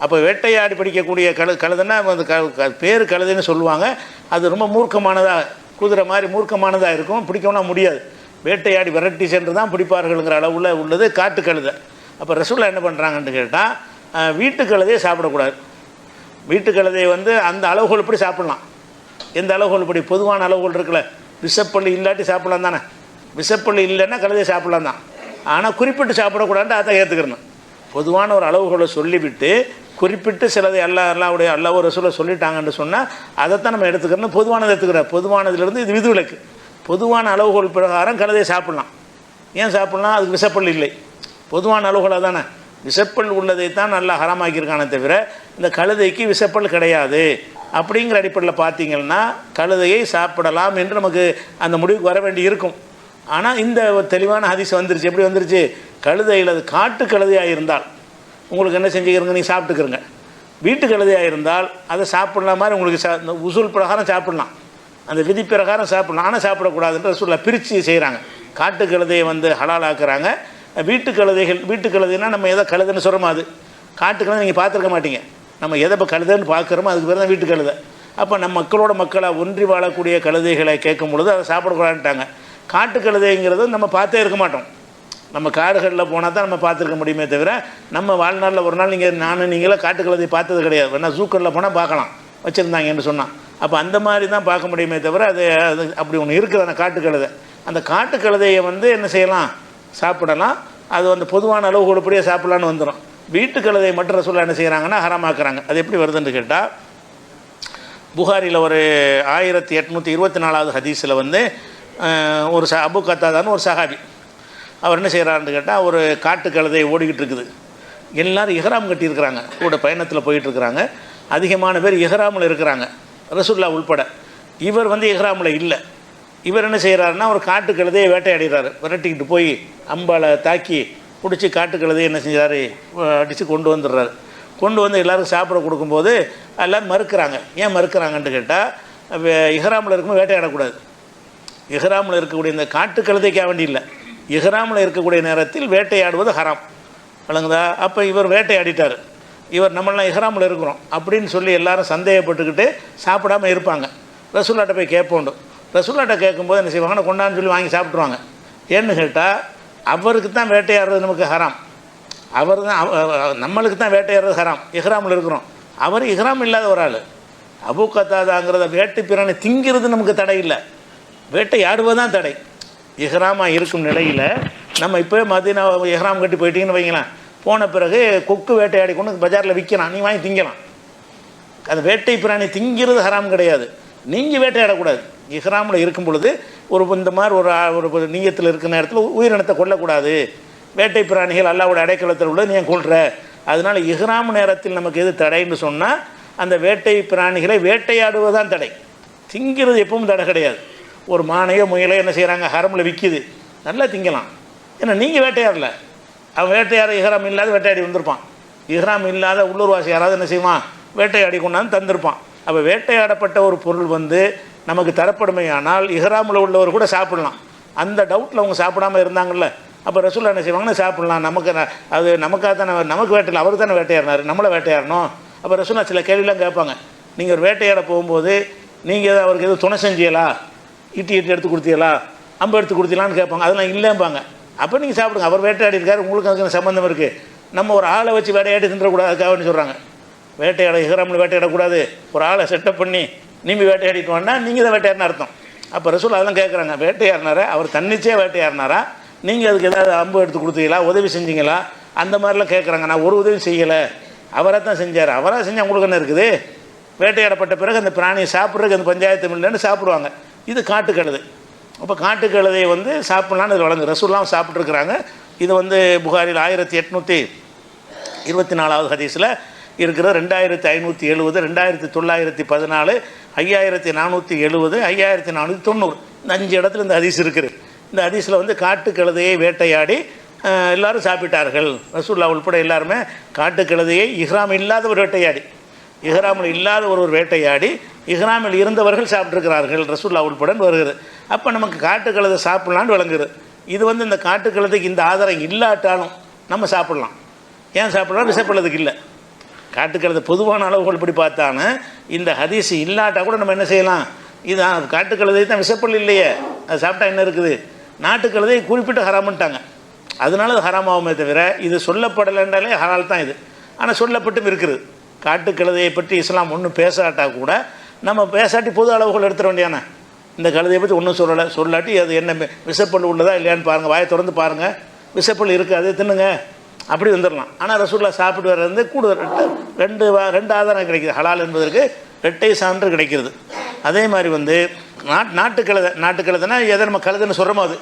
அப்போ வேட்டையாடி பிடிக்கக்கூடிய கழுதைன்னா அந்த பேர் கழுதைன்னு சொல்லுவாங்க. அது ரொம்ப மூர்க்கமானதாக குதிரை மாதிரி மூர்க்கமானதாக இருக்கும், பிடிக்கணும்னா முடியாது, வேட்டையாடி விரட்டி சென்று தான் பிடிப்பார்கள்ங்கிற அளவில் உள்ளது காட்டு கழுதை. அப்போ ரசூலுல்லாஹ் என்ன பண்ணுறாங்கன்னு கேட்டால், வீட்டு கழுதையை சாப்பிடக்கூடாது. வீட்டு கழுதையை வந்து அந்த அளவுகோல் இப்படி சாப்பிட்லாம். எந்த அளவுகோல் இப்படி பொதுவான அளவுகோல் இருக்குல்ல, விஷப்பள்ளி இல்லாட்டி சாப்பிட்லாம் தானே, விஷப்பள்ளி இல்லைன்னா கழுதையை சாப்பிட்லாம் தான். ஆனால் குறிப்பிட்டு சாப்பிடக்கூடாதுன்னு அதை ஏற்றுக்கிறணும். பொதுவான ஒரு அளவுகோலை சொல்லிவிட்டு குறிப்பிட்டு சிலதை அல்லாஹ் ஒரு ரசூலை சொல்லிட்டாங்கன்னு சொன்னால் அதைத்தான் நம்ம எடுத்துக்கிறோம். பொதுவானதை எடுத்துக்கிறோம். பொதுவானதுலேருந்து இது விதிவிலக்கு. பொதுவான அளவுகோல் பிரகாரம் கழுதையை சாப்பிட்லாம். ஏன் சாப்பிட்லாம், அதுக்கு விஷப்பல் இல்லை. பொதுவான அளவுகோலாக தானே, விஷப்பல் உள்ளதை தான் நல்லா ஹராமாக்கியிருக்கானே தவிர இந்த கழுதைக்கு விஷப்பல் கிடையாது. அப்படிங்கிற அடிப்படையில் பார்த்தீங்கன்னா கழுதையை சாப்பிடலாம் என்று நமக்கு அந்த முடிவுக்கு வர வேண்டி இருக்கும். ஆனால் இந்த தெளிவான ஹதீஸ் வந்துருச்சு. எப்படி வந்துருச்சு, கழுதையில் அது காட்டு கழுதையாக இருந்தால் உங்களுக்கு என்ன செஞ்சுக்கிறங்க, நீங்கள் சாப்பிட்டுக்கிறங்க. வீட்டு கழுதையாக இருந்தால் அதை சாப்பிட்லாம் மாதிரி உங்களுக்கு உசூல் பிரகாரம் சாப்பிட்லாம், அந்த விதி பிரகாரம் சாப்பிட்லாம். ஆனால் சாப்பிடக்கூடாதுன்ற ரசூலுல்லாஹ் பிரித்து செய்கிறாங்க. காட்டு கழுதையை வந்து ஹலால் ஆக்குறாங்க. வீட்டு கழுதைனா நம்ம எதை கழுதைன்னு சொல்கிறோமோ அது காட்டு கழுதை நீங்கள் பார்த்துருக்க மாட்டீங்க. நம்ம எதை இப்போ கழுதைன்னு பார்க்குறோமோ அதுக்கு பேர் தான் வீட்டு கழுதை. அப்போ நம்ம மக்களாக ஒன்றி வாழக்கூடிய கழுதைகளை கேட்கும் பொழுது அதை சாப்பிடக்கூடாதுன்ட்டாங்க. காட்டு கழுதைங்கிறது நம்ம பார்த்தே இருக்க மாட்டோம். நம்ம காடுகளில் போனால் தான் நம்ம பார்த்துருக்க முடியுமே தவிர நம்ம வாழ்நாளில் ஒரு நாள் நீங்களே காட்டு கழுதை பார்த்தது கிடையாது. வேணால் ஜூக்கரில் போனால் பார்க்கலாம், வச்சுருந்தாங்கன்னு சொன்னான். அப்போ அந்த மாதிரி தான் பார்க்க முடியுமே தவிர அது அப்படி ஒன்று இருக்குது அந்த காட்டு கழுதை. அந்த காட்டு கழுதையை வந்து என்ன செய்யலாம், சாப்பிடலாம். அது வந்து பொதுவான அளவுகோல்படியே சாப்பிட்லான்னு வந்துடும். வீட்டு கழுதை மட்டும் ரசூலுல்லாஹ் என்ன செய்கிறாங்கன்னா ஹராமாக்குறாங்க. அது எப்படி வருதுன்னு கேட்டால், புகாரியில் ஒரு 1824 ஹதீஸில் வந்து ஒரு அபு கத்தாதான்னு ஒரு சஹாபி, அவர் என்ன செய்கிறாருன்னு கேட்டால், ஒரு காட்டு கழுதை ஓடிக்கிட்டு இருக்குது. எல்லோரும் இஹ்ராம் கட்டியிருக்கிறாங்க, கூட பயணத்தில் போயிட்டுருக்குறாங்க. அதிகமான பேர் இஹ்ராமில் இருக்கிறாங்க, ரசூல்லா உள்பட. இவர் வந்து இஹ்ராமில் இல்லை. இவர் என்ன செய்கிறாருன்னா, ஒரு காட்டு கழுதையை வேட்டையாடுகிறாரு. விரட்டிக்கிட்டு போய் அம்பால் தாக்கி பிடிச்சி காட்டு கழுதையை என்ன செஞ்சார், அடித்து கொண்டு வந்துடுறாரு. கொண்டு வந்து எல்லோரும் சாப்பிட கொடுக்கும்போது எல்லோரும் மறுக்கிறாங்க. ஏன் மறுக்கிறாங்கன்ட்டு கேட்டால், இஹ்ராமில் இருக்கும்போது வேட்டையாடக்கூடாது. இஹ்ராமில் இருக்கக்கூடிய இந்த காட்டு கழுதைக்காக வேண்டி இல்லை, இஹ்ராமில் இருக்கக்கூடிய நேரத்தில் வேட்டையாடுவது ஹராம், வழங்குதா? அப்போ இவர் வேட்டையாடிட்டார். இவர் நம்மளாம் இஹ்ராமில் இருக்கிறோம் அப்படின்னு சொல்லி எல்லாரும் சந்தேகப்பட்டுக்கிட்டு சாப்பிடாமல் இருப்பாங்க. ரசூல்லாட்ட போய் கேட்போண்டு. ரசூல்லாட்ட கேட்கும்போது என்ன செய்வாங்கன்னா, கொண்டான்னு சொல்லி வாங்கி சாப்பிட்ருவாங்க. ஏன்னு கேட்டால், அவருக்கு தான் வேட்டையாடுறது நமக்கு ஹராம். அவர் தான் நம்மளுக்கு தான் வேட்டையாடுறது ஹராம், இஹ்ராமில் இருக்கிறோம். அவர் இஹ்ராம் இல்லாத ஒரு ஆள். அபு கத்தாதாங்கிறத வேட்டை பிராணி திங்கிறது நமக்கு தடை இல்லை, வேட்டையாடுவதுதான் தடை. இஹ்ராமாக இருக்கும் நிலையில் நம்ம இப்போயே மதீனா இஹ்ராம் கட்டி போயிட்டீங்கன்னு வைங்களேன், போன பிறகு கொக்கு வேட்டையாடி கொண்டு பஜாரில் விற்கலாம், நீ வாங்கி திங்கலாம். அது வேட்டை பிராணி திங்கிறது ஹராம் கிடையாது. நீங்கள் வேட்டையாடக்கூடாது. இஹ்ராமில் இருக்கும் பொழுது இந்த மாதிரி ஒரு நீயத்தில் இருக்கிற நேரத்தில் உயிரினத்தை கொல்லக்கூடாது. வேட்டை பிராணிகள் அல்லாவோட அடைக்கலத்தில் உள்ள நீ கொள்கிற. அதனால் இஹ்ராம் நேரத்தில் நமக்கு எது தடைன்னு சொன்னால், அந்த வேட்டை பிராணிகளை வேட்டையாடுவதுதான் தடை, திங்கிறது எப்பவும் தடை கிடையாது. ஒரு மானையோ முயலையோ என்ன செய்கிறாங்க, ஹரமில் விற்கிது, நல்லா திங்கலாம். ஏன்னா நீங்கள் வேட்டையாடல, அவன் வேட்டையாட இஹ்ராம் இல்லாத வேட்டையாடி வந்திருப்பான். இஹ்ராம் இல்லாத உள்ளூர்வாசி யாராவது என்ன செய்வான், வேட்டையாடி கொண்டாந்து தந்திருப்பான். அப்போ வேட்டையாடப்பட்ட ஒரு பொருள் வந்து நமக்கு தரப்படுமையானால் இஹ்ராமில் உள்ளவர் கூட சாப்பிட்லாம். அந்த டவுட்டில் அவங்க சாப்பிடாமல் இருந்தாங்கல்ல, அப்போ ரசூல்லா என்ன செய்வாங்கன்னா, சாப்பிட்லாம், நமக்கு அது நமக்காக தானே, நமக்கு வேட்டையில் அவர் தானே வேட்டையாடினார், நம்மளை வேட்டையாடணும். அப்போ ரசூல்லா சில கேள்விலாம் கேட்பாங்க. நீங்கள் ஒரு வேட்டையாட போகும்போது நீங்கள் அவருக்கு எதுவும் துணை செஞ்சீங்களா, ஈட்டி எடுத்து கொடுத்தீங்களா, அம்பு எடுத்து கொடுத்தீங்களான்னு கேட்பாங்க. அதெல்லாம் இல்லைம்பாங்க. அப்போ நீங்கள் சாப்பிடுங்க, அவர் வேட்டையாடி இருக்கார், உங்களுக்கு அதுக்கு சம்மந்தம் இருக்குது. நம்ம ஒரு ஆளை வச்சு வேட்டையாடி தின்றக்கூடாது, அதுக்காகன்னு சொல்கிறாங்க. வேட்டையாட இஹ்ராமில் வேட்டையாடக்கூடாது, ஒரு ஆளை செட்டப் பண்ணி நீம்பி வேட்டையாடிட்டு வாண்டா, நீங்கள் தான் வேட்டையாடினா அர்த்தம். அப்போ ரசூல் அதெல்லாம் கேட்குறாங்க, வேட்டையாடினாரா, அவர் தன்னிச்சே வேட்டையாடினாரா, நீங்கள் அதுக்கு ஏதாவது அம்பு எடுத்து கொடுத்தீங்களா, உதவி செஞ்சீங்களா, அந்த மாதிரிலாம் கேட்குறாங்க. நான் ஒரு உதவி செய்யலை, அவராக தான் செஞ்சார். அவராக செஞ்சால் உங்களுக்கு என்ன இருக்குது? வேட்டையாடப்பட்ட பிறகு அந்த பிராணியை சாப்பிட்றதுக்கு அந்த பஞ்சாயத்து இல்லைன்னு சாப்பிடுவாங்க. இது காட்டு கழுதை. அப்போ காட்டு கழுதையை வந்து சாப்பிட்லான்னு இது வழங்கு. ரசூல்லாம் சாப்பிட்ருக்குறாங்க. இது வந்து புகாரில் 1824 ஹதீஸில் இருக்கிற 2570, 2914, 5470, 5490, இந்த 5 இடத்துல இந்த ஹதீஸ் இருக்குது. இந்த ஹதீஸில் வந்து காட்டு கழுதையை வேட்டையாடி எல்லோரும் சாப்பிட்டார்கள். ரசூல்லா உள்பட எல்லாருமே காட்டு கழுதையை இஹ்ராம் இல்லாத ஒரு வேட்டையாடி, இஹ்ராமில் இல்லாத ஒரு வேட்டையாடி இஹ்ராமில் இருந்தவர்கள் சாப்பிட்ருக்கிறார்கள், ரசூல்லா உள்படன்னு வருகிறது. அப்போ நமக்கு காட்டு கழுதை சாப்பிட்லான்னு விளங்குது. இது வந்து இந்த காட்டு கழுதைக்கு இந்த ஆதாரம் இல்லாட்டாலும் நம்ம சாப்பிட்லாம். ஏன் சாப்பிட்லாம்? விஷப்பள்ளதுக்கு இல்லை. காட்டு கழுதை பொதுவான அளவுகள் இப்படி பார்த்தானே இந்த ஹதீஸ் இல்லாட்டா கூட நம்ம என்ன செய்யலாம், இது காட்டு கழுதை தான், விஷப்பள்ளு இல்லையே, அது சாப்பிட்டா என்ன இருக்குது? நாட்டு கழுதை குறிப்பிட்டு ஹராமுன்ட்டாங்க, அதனால அது ஹராமாகுமே தவிர இது சொல்லப்படலைன்றாலே ஹலால் தான் இது. ஆனால் சொல்லப்பட்டும் இருக்குது. காட்டு கழுதையை பற்றி இஸ்லாம் ஒன்றும் பேசாட்டா கூட நம்ம பேசாட்டி பொது அளவுகள் எடுத்துட வேண்டியானே. இந்த கழுதையை பற்றி ஒன்றும் சொல்லலை, சொல்லாட்டி அது என்ன விஷப்பள்ளு உள்ளதா இல்லையான்னு பாருங்கள், வாயை திறந்து பாருங்கள், விஷப்பள்ளு இருக்குது, அது தின்னுங்க, அப்படி வந்துடலாம். ஆனால் ரசூல்லா சாப்பிட்டு வர்றது கூடுதல் ரெண்டு ஆதாரம் கிடைக்கிது. ஹலால் என்பதற்கு 2 சான்று கிடைக்கிறது. அதே மாதிரி வந்து நாட்டு கழுதைனா எதை நம்ம கழுதைன்னு சொல்கிறோமோ அது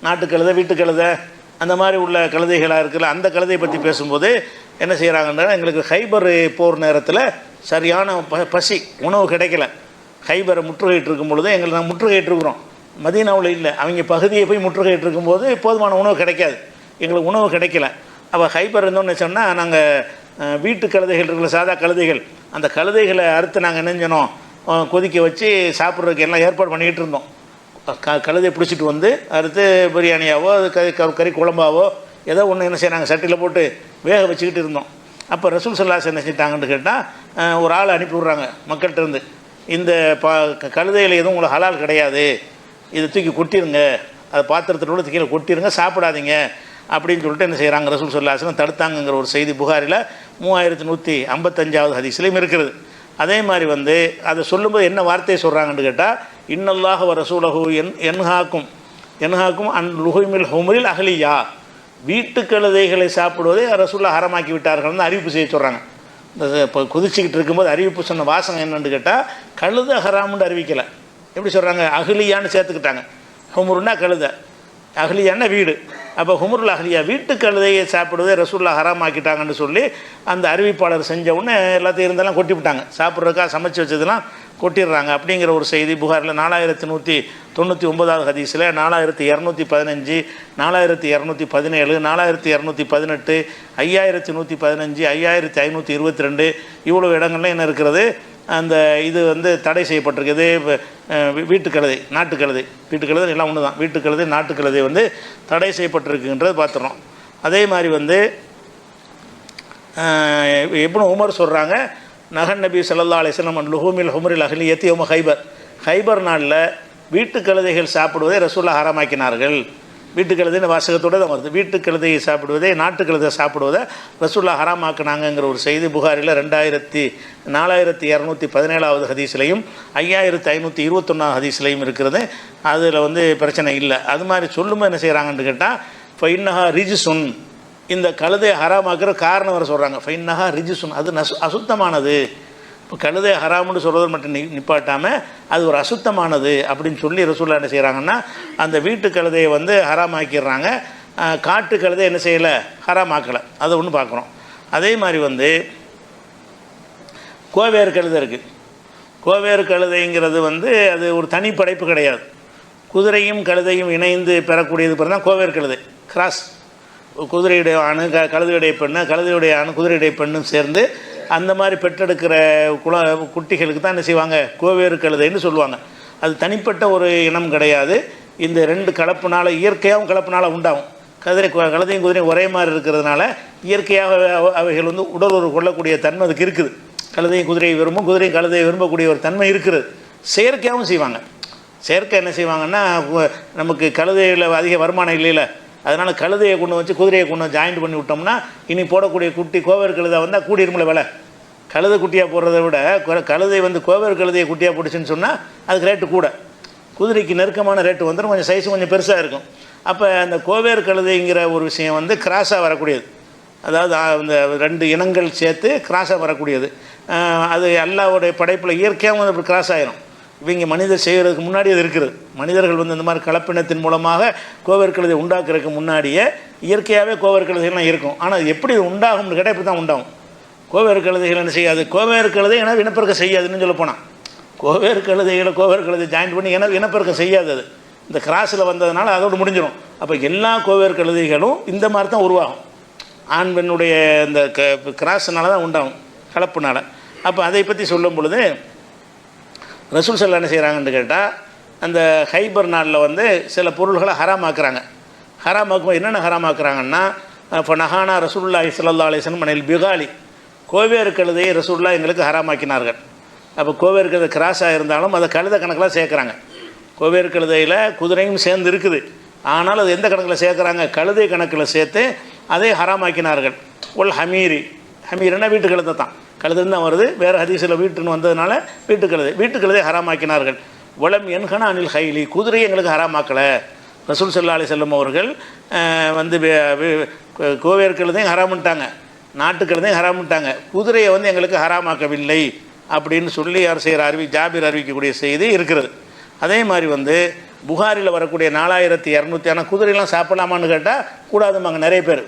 நாட்டு கழுதை, வீட்டு கழுதை, அந்த மாதிரி உள்ள கழுதைகளாக இருக்குல்ல, அந்த கழுதையை பற்றி பேசும்போது என்ன செய்கிறாங்கன்னா, எங்களுக்கு ஹைபர் போர் நேரத்தில் சரியான பசி, உணவு கிடைக்கல. ஹைபரை முற்றுகையிட்டு இருக்கும் பொழுது நாங்கள் முற்றுகையிட்டு இருக்கிறோம், மதீனாவில் இல்லை, அவங்க பகுதியை போய் முற்றுகையிட்டு இருக்கும்போது போதுமான உணவு கிடைக்காது, எங்களுக்கு உணவு கிடைக்கல. அப்போ ஹைபர் இருந்தோன்னு சொன்னால் நாங்கள் வீட்டு கழுதைகள் இருக்கிற சாதா கழுதைகள், அந்த கழுதைகளை அறுத்து நாங்கள் நினைஞ்சனோம் கொதிக்க வச்சு சாப்பிட்றதுக்கு எல்லாம் ஏற்பாடு பண்ணிக்கிட்டு இருந்தோம். கழுதை பிடிச்சிட்டு வந்து அறுத்து பிரியாணியாவோ கறி குழம்பாவோ ஏதோ ஒன்று என்ன செய்ய நாங்கள் சட்டியில் போட்டு வேக வச்சுக்கிட்டு இருந்தோம். அப்போ ரசூல் ஸல்லல்லாஹு என்ன செஞ்சிட்டாங்கன்னு கேட்டால், ஒரு ஆளை அனுப்பி விட்றாங்க மக்கள்கிட்ட இருந்து, இந்த கழுதையில் எதுவும் உங்களுக்கு ஹலால் கிடையாது, இதை தூக்கி கொட்டிடுங்க, அதை பாத்திரத்தில் கீழே கொட்டிடுங்க, சாப்பிடாதீங்க அப்படின்னு சொல்லிட்டு என்ன செய்கிறாங்க, ரசூல் ஸல்லல்லாஹு அலைஹி வஸல்லம் தடுத்தாங்கங்கிற ஒரு செய்தி புகாரில் 3155 ஹதீஸ்லையும் இருக்கிறது. அதே மாதிரி வந்து அதை சொல்லும்போது என்ன வார்த்தையை சொல்கிறாங்கன்னு கேட்டால், இன்னல்லாஹ வ ரசூலஹு என்ஹாக்கும் அன் லுஹுமில் ஹுமரில் அஹ்லியா, வீட்டு கழுதைகளை சாப்பிடுவதை ரசூல்லா ஹரமாக்கி விட்டார்கள்னு அறிவிப்பு செய்ய சொல்கிறாங்க. இந்த இப்போ குதிச்சுக்கிட்டு இருக்கும்போது அறிவிப்பு சொன்ன வாசகம் என்னென்னு கேட்டால் கழுத ஹராமுன்னு அறிவிக்கலை. எப்படி சொல்கிறாங்க? அஹ்லியான்னு சேர்த்துக்கிட்டாங்க. ஹுமுருன்னா கழுத, அஹ்லியான்னா வீடு. அப்போ ஹுமுருல் அஹ்லியா வீட்டு கழுதையை சாப்பிடுவதை ரசூலுல்லாஹ் ஹராம் ஆக்கிட்டாங்கன்னு சொல்லி அந்த அறிவிப்பாளர் செஞ்ச உடனே எல்லாத்தையும் இருந்தெல்லாம் கொட்டி விட்டாங்க. சாப்பிட்றதுக்காக சமைச்சு வச்சதெல்லாம் கொட்டிடுறாங்க அப்படிங்கிற ஒரு செய்தி புகாரில் 4199 ஹதீஸில், 4215, 4217, 4218, 5115, 5522 இவ்வளோ இடங்கள்லாம் என்ன இருக்கிறது? அந்த இது வந்து தடை செய்யப்பட்டிருக்குது. வீட்டுக்கழுதை, நாட்டுக்கழுதை, வீட்டுக்கழுதை எல்லாம் ஒன்று தான். வீட்டுக்கழுதை, நாட்டுக்கழுதை வந்து தடை செய்யப்பட்டிருக்குன்றது பார்த்துறோம். அதே மாதிரி வந்து இப்னு உமர் சொல்கிறாங்க, நகன் நபி ஸல்லல்லாஹு அலைஹி வஸல்லம் லுஹூமில் ஹும்ரில் அஹ்லியத்தி யௌம ஹைபர் நாளில் வீட்டுக்கழுதைகள் சாப்பிடுவதை ரசூலுல்லாஹ் ஹராமாக்கினார்கள். வீட்டுக்கழுதைன்னு வாசகத்தோடு தான் வருது. வீட்டுக்கழுதையை சாப்பிடுவதை, நாட்டுக்கழுதை சாப்பிடுவதை ரசூலுல்லாஹ் ஹராமாக்கினாங்கங்கிற ஒரு செய்தி புகாரில் 4217 ஹதீஸ்லையும் 5521 ஹதீஸ்லையும் இருக்கிறது. அதில் வந்து பிரச்சனை இல்லை. அது மாதிரி சொல்லும்போது என்ன செய்கிறாங்கன்னு கேட்டால், ஃபைன்னஹா ரிஜ்சுன், இந்த கழுதையை ஹராமாக்குற காரணம் வர சொல்கிறாங்க. ஃபைன்னஹா ரிஜ்சுன், அது அசுத்தமானது. இப்போ கழுதை ஹராமுன்னு சொல்கிறது மட்டும் நிப்பாட்டாமல் அது ஒரு அசுத்தமானது அப்படின்னு சொல்லி ரசூலுல்லாஹ் என்ன செய்கிறாங்கன்னா அந்த வீட்டு கழுதையை வந்து ஹராமாக்கிடுறாங்க. காட்டு கழுதை என்ன செய்யலை? ஹராமாக்கலை. அதை ஒன்று பார்க்குறோம். அதே மாதிரி வந்து கோவேறு கழுதை இருக்குது. கோவேறு கழுதைங்கிறது வந்து அது ஒரு தனி படைப்பு கிடையாது. குதிரையும் கழுதையும் இணைந்து பெறக்கூடியது பிறகு தான் கோவேறு கழுதை. கிராஸ், குதிரையுடைய ஆணு கழுதையுடைய பெண்ணு, கழுதையுடைய ஆணு குதிரையுடைய பெண்ணும் சேர்ந்து அந்த மாதிரி பெற்றெடுக்கிற குட்டிகளுக்கு தான் என்ன செய்வாங்க? கோவேறு கழுதைன்னு சொல்லுவாங்க. அது தனிப்பட்ட ஒரு இனம் கிடையாது. இந்த ரெண்டு கலப்புனால், இயற்கையாகவும் கலப்புனால் உண்டாகும். கழுதையும் குதிரையும் ஒரே மாதிரி இருக்கிறதுனால இயற்கையாக அவைகள் வந்து உடலுறவு கொள்ளக்கூடிய தன்மை அதுக்கு இருக்குது. கழுதையும் குதிரையை விரும்பும், குதிரையும் கழுதையை விரும்பக்கூடிய ஒரு தன்மை இருக்கிறது. செயற்கையாகவும் செய்வாங்க. செயற்கை என்ன செய்வாங்கன்னா, நமக்கு கழுதையில் அதிக வருமானம் இல்லைல்ல, அதனால் கழுதையை கொண்டு வச்சு குதிரையை கொண்டு ஜாயிண்ட் பண்ணி விட்டோம்னா இனி போடக்கூடிய குட்டி கோவேறு கழுதை வந்தால் கூடியிருமில்ல விலை. கழுதை குட்டியாக போடுறத விட கழுதை வந்து கோவேறு கழுதையை குட்டியாக போட்டுச்சுன்னு சொன்னால் அதுக்கு ரேட்டு கூட. குதிரைக்கு நெருக்கமான ரேட்டு வந்துடும், கொஞ்சம் சைஸு கொஞ்சம் பெருசாக இருக்கும். அப்போ அந்த கோவேறு கழுதைங்கிற ஒரு விஷயம் வந்து கிராஸாக வரக்கூடியது. அதாவது அந்த ரெண்டு இனங்கள் சேர்த்து கிராஸாக வரக்கூடியது. அது அல்லாஹ்வுடைய படைப்பில் இயற்கையாக அப்படி கிராஸ் ஆகிரும். இவங்க மனிதர் செய்கிறதுக்கு முன்னாடி அது இருக்கிறது. மனிதர்கள் வந்து இந்த மாதிரி கலப்பினத்தின் மூலமாக கோவேறு கழுதை உண்டாக்குறதுக்கு முன்னாடியே இயற்கையாகவே கோவேறு கழுதைகள்லாம் இருக்கும். ஆனால் அது எப்படி உண்டாகும்னு கேட்டால் இப்படி தான் உண்டாகும். கோவேறு கழுதைகள் என்ன செய்யாது? கோவேறு கழுதை ஏன்னா இனப்பெருக்கம் செய்யாதுன்னு சொல்ல போனால், கோவேறு கழுதை ஜாயின் பண்ணி இனப்பெருக்கம் செய்யாது. அது இந்த கிராஸில் வந்ததுனால அதோடு முடிஞ்சிடும். அப்போ எல்லா கோவேறு கழுதைகளும் இந்த மாதிரி தான் உருவாகும். ஆண் பெண்ணுடைய இந்த கிராஸ்னால தான் உண்டாகும், கலப்புனால. அப்போ அதை பற்றி சொல்லும் பொழுது ரசூல் ஸல்லல்லாஹு என்ன செய்கிறாங்கன்னு கேட்டால், அந்த ஹைபர் நாளில் வந்து சில பொருள்களை ஹராமாக்குறாங்க. ஹராமாக்கும் என்னென்ன ஹராமாக்குறாங்கன்னா, இப்போ நஹானா ரசூலுல்லாஹி ஸல்லல்லாஹு அலைஹி வஸல்லம் அனில் பிகாலி, கோவேறு கழுதையை ரசூலுல்லாஹ் எங்களுக்கு ஹராமாக்கினார்கள். அப்போ கோவேறு கழுதை கிராஸாக இருந்தாலும் அதை கழுதை கணக்கில் சேர்க்குறாங்க. கோவேறு கழுதையில் குதிரையும் சேர்ந்து இருக்குது, ஆனால் அது எந்த கணக்கில் சேர்க்குறாங்க? கழுதை கணக்கில் சேர்த்து அதை ஹராமாக்கினார்கள். ஒல் ஹமீர்னா வீட்டு கழுதை தான், கழுதுன்னு தான் வருது. வேறு ஹதீஸில் வீட்டுன்னு வந்ததுனால வீட்டு கழுதை ஹராமாக்கினார்கள். வலம் என்கனா அனில் ஹைலி, குதிரையை எங்களுக்கு ஹராமாக்கலை. ரசூல் ஸல்லல்லாஹு அலைஹி வஸல்லம் அவர்கள் வந்து கோவேறு கழுதையும் ஹராமிட்டாங்க, நாட்டு கழுதையும் ஹராமிட்டாங்க, குதிரையை வந்து எங்களுக்கு ஹராமாக்கவில்லை அப்படின்னு சொல்லி யார் செய்கிற ஜாபிர் அறிவிக்கக்கூடிய செய்தி இருக்கிறது. அதே மாதிரி வந்து புகாரில் வரக்கூடிய 4200, ஆனால் குதிரையெல்லாம் சாப்பிடலாமான்னு கேட்டால் கூடாதுமாங்க நிறைய பேர்.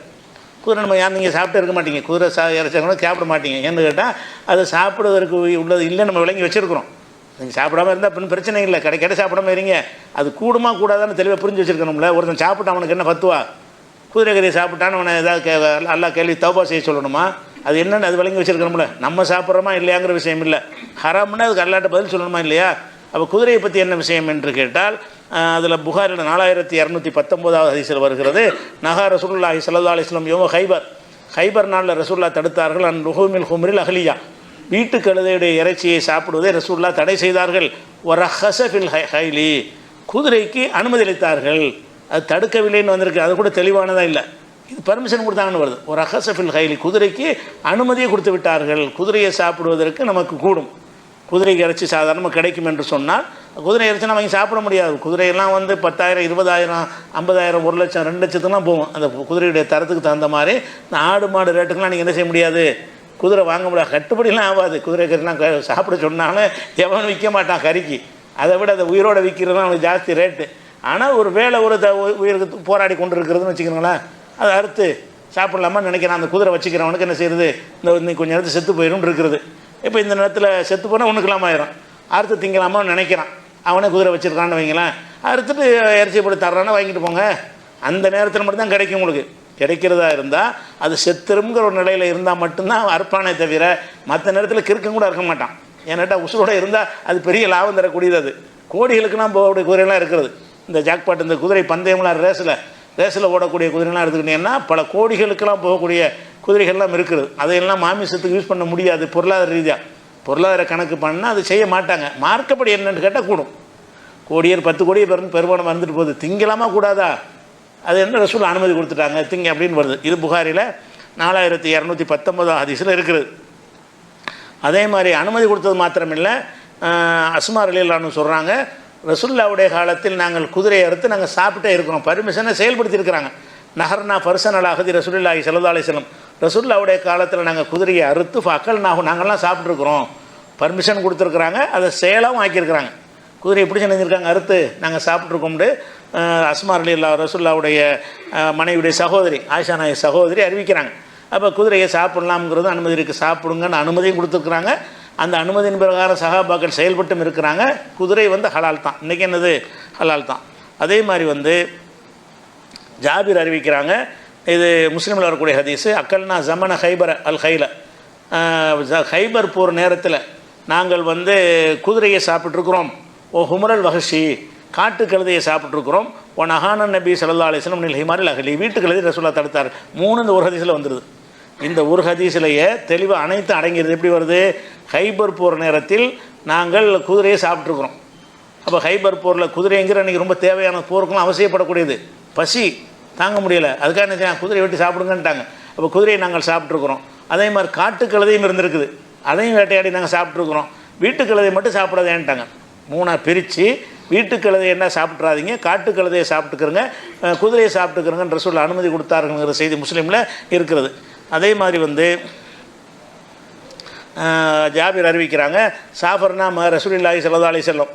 குதிரை நம்ம நீங்கள் சாப்பிட்டு இருக்க மாட்டீங்க, குதிரை இறைச்சாங்கன்னா சாப்பிட மாட்டீங்க. ஏன்னு கேட்டால் அது சாப்பிடுவதற்கு உள்ளது இல்லை, நம்ம விளங்கி வச்சுருக்கிறோம். நீங்கள் சாப்பிடாமல் இருந்தால் அப்படின்னு பிரச்சனை இல்லை, கிடைக்கிட்ட சாப்பிடாம இருங்க. அது கூடுமா கூடாதான்னு தெளிவாக புரிஞ்சு வச்சுருக்கணும்ல. ஒருத்தன் சாப்பிட்டு அவனுக்கு என்ன பத்துவா? குதிரை கறியை சாப்பிட்டான்னு அவனை ஏதாவது அல்லா கேள்வி தௌபா செய்ய சொல்லணுமா? அது என்னென்னு அது விளங்கி வச்சுருக்கணும்ல. நம்ம சாப்பிட்றோமா இல்லையாங்கிற விஷயம் இல்லை, ஹராம்னா அதுக்கு அல்லாட்ட பதில் சொல்லணுமா இல்லையா? அப்போ குதிரையை பற்றி என்ன விஷயம் என்று கேட்டால், அதில் புகாரில் 4219 ஹதீஸில் வருகிறது. நஹா ரசூலுல்லாஹி ஸல்லல்லாஹு அலைஹி வஸல்லம் யௌம ஹைபர் நாளில் ரசூலுல்லாஹ் தடுத்தார்கள். அன் லுஹூமில் ஹும்ரில் அஹ்லியா, வீட்டு கழுதையுடைய இறைச்சியை சாப்பிடுவதை ரசூலுல்லாஹ் தடை செய்தார்கள். வரஹஸ ஃபில் ஹைலி, குதிரைக்கு அனுமதி அளித்தார்கள். அது தடுக்கவில்லைன்னு வந்திருக்கு, அது கூட தெளிவானதாக இல்லை. இது பர்மிஷன் கொடுத்தாங்கன்னு வருது. ஒரு ரஹஸ ஃபில் ஹைலி, குதிரைக்கு அனுமதியை கொடுத்து விட்டார்கள். குதிரையை சாப்பிடுவதற்கு நமக்கு கூடும், குதிரைக்கு இறைச்சி சாதாரணமாக கிடைக்கும் என்று சொன்னால், குதிரை இறைச்சினா வாங்கி சாப்பிட முடியாது. குதிரையெல்லாம் வந்து 10,000, 20,000, 50,000, 1,00,000, 2,00,000 தான் போகும். அந்த குதிரையுடைய தரத்துக்கு தகுந்த மாதிரி இந்த ஆடு மாடு ரேட்டுக்கெலாம் நீங்கள் என்ன செய்ய முடியாது, குதிரை வாங்க முடியாது, கட்டுப்படிலாம் ஆகாது. குதிரை கறிலாம் சாப்பிட சொன்னாலும் எவனும் விற்க மாட்டான் கறிக்கு. அதை விட அதை உயிரோடு விற்கிறது தான் அவனுக்கு ஜாஸ்தி ரேட்டு. ஆனால் ஒரு வேலை ஒரு உயிருக்கு போராடி கொண்டு இருக்கிறதுன்னு வச்சுக்கிறோங்களேன், அதை அறுத்து சாப்பிட்லாமான்னு நினைக்கிறான். அந்த குதிரை வச்சுக்கிறவனுக்கு என்ன செய்யுது, இன்னும் கொஞ்சம் நேரத்தில் செத்து போயிடும் இருக்கிறது. இப்போ இந்த நேரத்தில் செத்து போனால் ஒன்றுக்கலாமா ஆயிரும், அறுத்து திங்கலாமான்னு நினைக்கிறான். அவனே குதிரை வச்சுருக்கான்னு வைங்களேன், அறுத்துட்டு இறைச்சி போட்டு தர்றான்னா வாங்கிட்டு போங்க. அந்த நேரத்தில் மட்டும்தான் கிடைக்கும். உங்களுக்கு கிடைக்கிறதா இருந்தால் அது செத்துருங்கிற ஒரு நிலையில் இருந்தால் மட்டும்தான் அறுப்பானே தவிர மற்ற நேரத்தில் கிறுக்கம் கூட இருக்க மாட்டான். ஏன்னாட்டா உசுரோடு இருந்தால் அது பெரிய லாபம் தரக்கூடியது. அது கோடிகளுக்குலாம் போகக்கூடிய குதிரைலாம் இருக்கிறது. இந்த ஜாக்பாட், இந்த குதிரை பந்தயம்லாம் ரேஸில் ஓடக்கூடிய குதிரைலாம் எடுத்துக்கிட்டிங்கன்னா பல கோடிகளுக்கெல்லாம் போகக்கூடிய குதிரைகள்லாம் இருக்குது. அதையெல்லாம் மாமிசத்துக்கு யூஸ் பண்ண முடியாது. பொருளாதார ரீதியாக பொருளாதார கணக்கு பண்ணால் அது செய்ய மாட்டாங்க. மார்க்கப்படி என்னென்னு கேட்டால் கூடும். கோடியர் 10 கோடியை பெருமானம் வந்துட்டு போகுது, திங்கலாமா கூடாதா, அது என்ன ரசூல் அனுமதி கொடுத்துட்டாங்க திங்க அப்படின்னு வருது. இது புகாரில் 4219 ஹதீஸில் இருக்குது. அதே மாதிரி அனுமதி கொடுத்தது மாத்திரமில்லை, அஸ்மா ரலியல்லாஹு சொல்கிறாங்க, ரசூலுல்லாஹ்வுடைய காலத்தில் நாங்கள் குதிரையை அறுத்து நாங்கள் சாப்பிட்டே இருக்கிறோம். பர்மிஷனை செயல்படுத்தியிருக்கிறாங்க. நஹர்னா ஃபர்சன் அலா அஹதி ரசூலுல்லாஹி ஸல்லல்லாஹு அலைஹி வஸல்லம், ரசூலுல்லாஹ்வுடைய காலத்தில் நாங்கள் குதிரையை அறுத்து ஃபக்கல் நாங்கள்லாம் சாப்பிட்ருக்குறோம். பர்மிஷன் கொடுத்துருக்குறாங்க, அதை செயலாகவும் ஆக்கியிருக்கிறாங்க. குதிரை எப்படி செஞ்சுருக்காங்க, அறுத்து நாங்கள் சாப்பிட்ருக்கோம்னு அஸ்மா ரலியல்லாஹு ரசூலுல்லாஹ்வுடைய மனைவியுடைய சகோதரி ஆயிஷா நாயகி சகோதரி அறிவிக்கிறாங்க. அப்போ குதிரையை சாப்பிட்லாம்ங்கிறது அனுமதி இருக்குது, சாப்பிடுங்கன்னு அனுமதியும் கொடுத்துருக்குறாங்க. அந்த அனுமதியின் பிரகாரம் சஹாபாக்கள் செயல்பட்டும் இருக்கிறாங்க. குதிரை ஹலால் தான், இன்றைக்கி என்னது ஹலால் தான். அதே மாதிரி ஜாபிர் அறிவிக்கிறாங்க, இது முஸ்லீமில் வரக்கூடிய ஹதீஸு, அக்கல்னா ஜமன ஹைபர் அல் ஹைல, ஹைபர் போகிற நேரத்தில் நாங்கள் குதிரையை சாப்பிட்ருக்குறோம். ஓ ஹுமரல் வஹஷி, காட்டு கழுதையை சாப்பிட்ருக்குறோம். ஓ நஹான நபி ஸல்லல்லாஹு அலைஹி வஸல்லம் நில் ஹிமாரில் அஹ்லி, வீட்டு கழுதை ரசூலுல்லாஹ் தடுத்தார். 3 இந்த ஒரு ஹதீஸில் வந்துடுது. இந்த ஒரு ஹதீஸிலேயே தெளிவாக அனைத்து அடங்கிடுது. எப்படி வருது, ஹைபர் போகிற நேரத்தில் நாங்கள் குதிரையை சாப்பிட்ருக்குறோம். அப்போ ஹைபர் போரில் குதிரைங்கிற அன்றைக்கி ரொம்ப தேவையான போருக்கெல்லாம் அவசியப்படக்கூடியது. பசி தாங்க முடியலை, அதுக்காக என்ன செய்ய, குதிரையை வெட்டி சாப்பிடுங்கன்ட்டாங்க. அப்போ குதிரையை நாங்கள் சாப்பிட்ருக்குறோம். அதே மாதிரி காட்டு கழுதையும் இருந்திருக்குது, அதையும் வேட்டையாடி நாங்கள் சாப்பிட்ருக்குறோம். வீட்டு கழுதை மட்டும் சாப்பிடாதேன்ட்டாங்க. 3ஆக பிரித்து வீட்டு கழுதை என்ன சாப்பிட்றாதீங்க, காட்டு கழுதையை சாப்பிட்டுக்கிறங்க, குதிரையை சாப்பிட்டுக்கிறங்கன்ற சொல்ல அனுமதி கொடுத்தாருங்கிற செய்தி முஸ்லீமில் இருக்கிறது. அதே மாதிரி ஜாபிர் அறிவிக்கிறாங்க, சாஃபர்னா ரசூலுல்லாஹி ஸல்லல்லாஹு அலைஹி வஸல்லம்,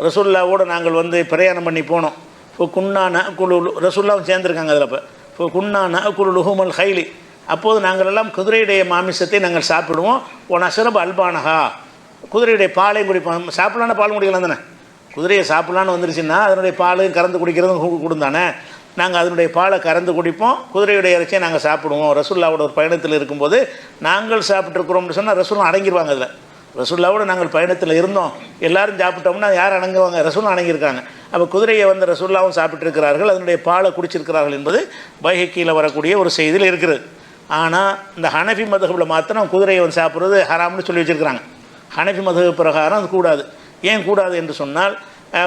ரசூலுல்லாவோடு நாங்கள் பிரயாணம் பண்ணி போனோம். இப்போ குன்னான குழு ரசூல்லாவும் சேர்ந்துருக்காங்க அதில். இப்போ குன்னான குழு லுஹுமல் ஹைலி, அப்போது நாங்கள் எல்லாம் குதிரையுடைய மாமிசத்தை நாங்கள் சாப்பிடுவோம். ஒன் அஷரப் அல்பானஹா, குதிரையுடைய பாலையும் குடிப்போம். சாப்பிட்லான பால் குடிக்கலாம் தானே, குதிரையை சாப்பிட்லான்னு வந்துருச்சுன்னா அதனுடைய பாலையும் கறந்து குடிக்கிறதும் கொடுந்தானே. நாங்கள் அதனுடைய பாலை கறந்து குடிப்போம், குதிரையுடைய இறைச்சியை நாங்கள் சாப்பிடுவோம். ரசூலுல்லாவோட ஒரு பயணத்தில் இருக்கும்போது நாங்கள் சாப்பிட்ருக்குறோம்னு சொன்னால் ரசூலும் அடங்கிடுவாங்க. அதில் ரசூலுல்லாவோட நாங்கள் பயணத்தில் இருந்தோம், எல்லோரும் சாப்பிட்டோம்னா யார் அடங்குவாங்க, ரசூலும் அடங்கியிருக்காங்க. அப்போ குதிரையை ரசூலுல்லாவும் சாப்பிட்டுருக்கிறார்கள், அதனுடைய பாலை குடிச்சிருக்கிறார்கள் என்பது பைஹக்கியில் வரக்கூடிய ஒரு செய்தியில் இருக்கிறது. ஆனால் இந்த ஹனஃபி மதுஹபில் மாத்திரம் குதிரையை சாப்பிட்றது ஹராம்னு சொல்லி வச்சுருக்கிறாங்க. ஹனஃபி மதுஹப் பிரகாரம் அது கூடாது. ஏன் கூடாது என்று சொன்னால்,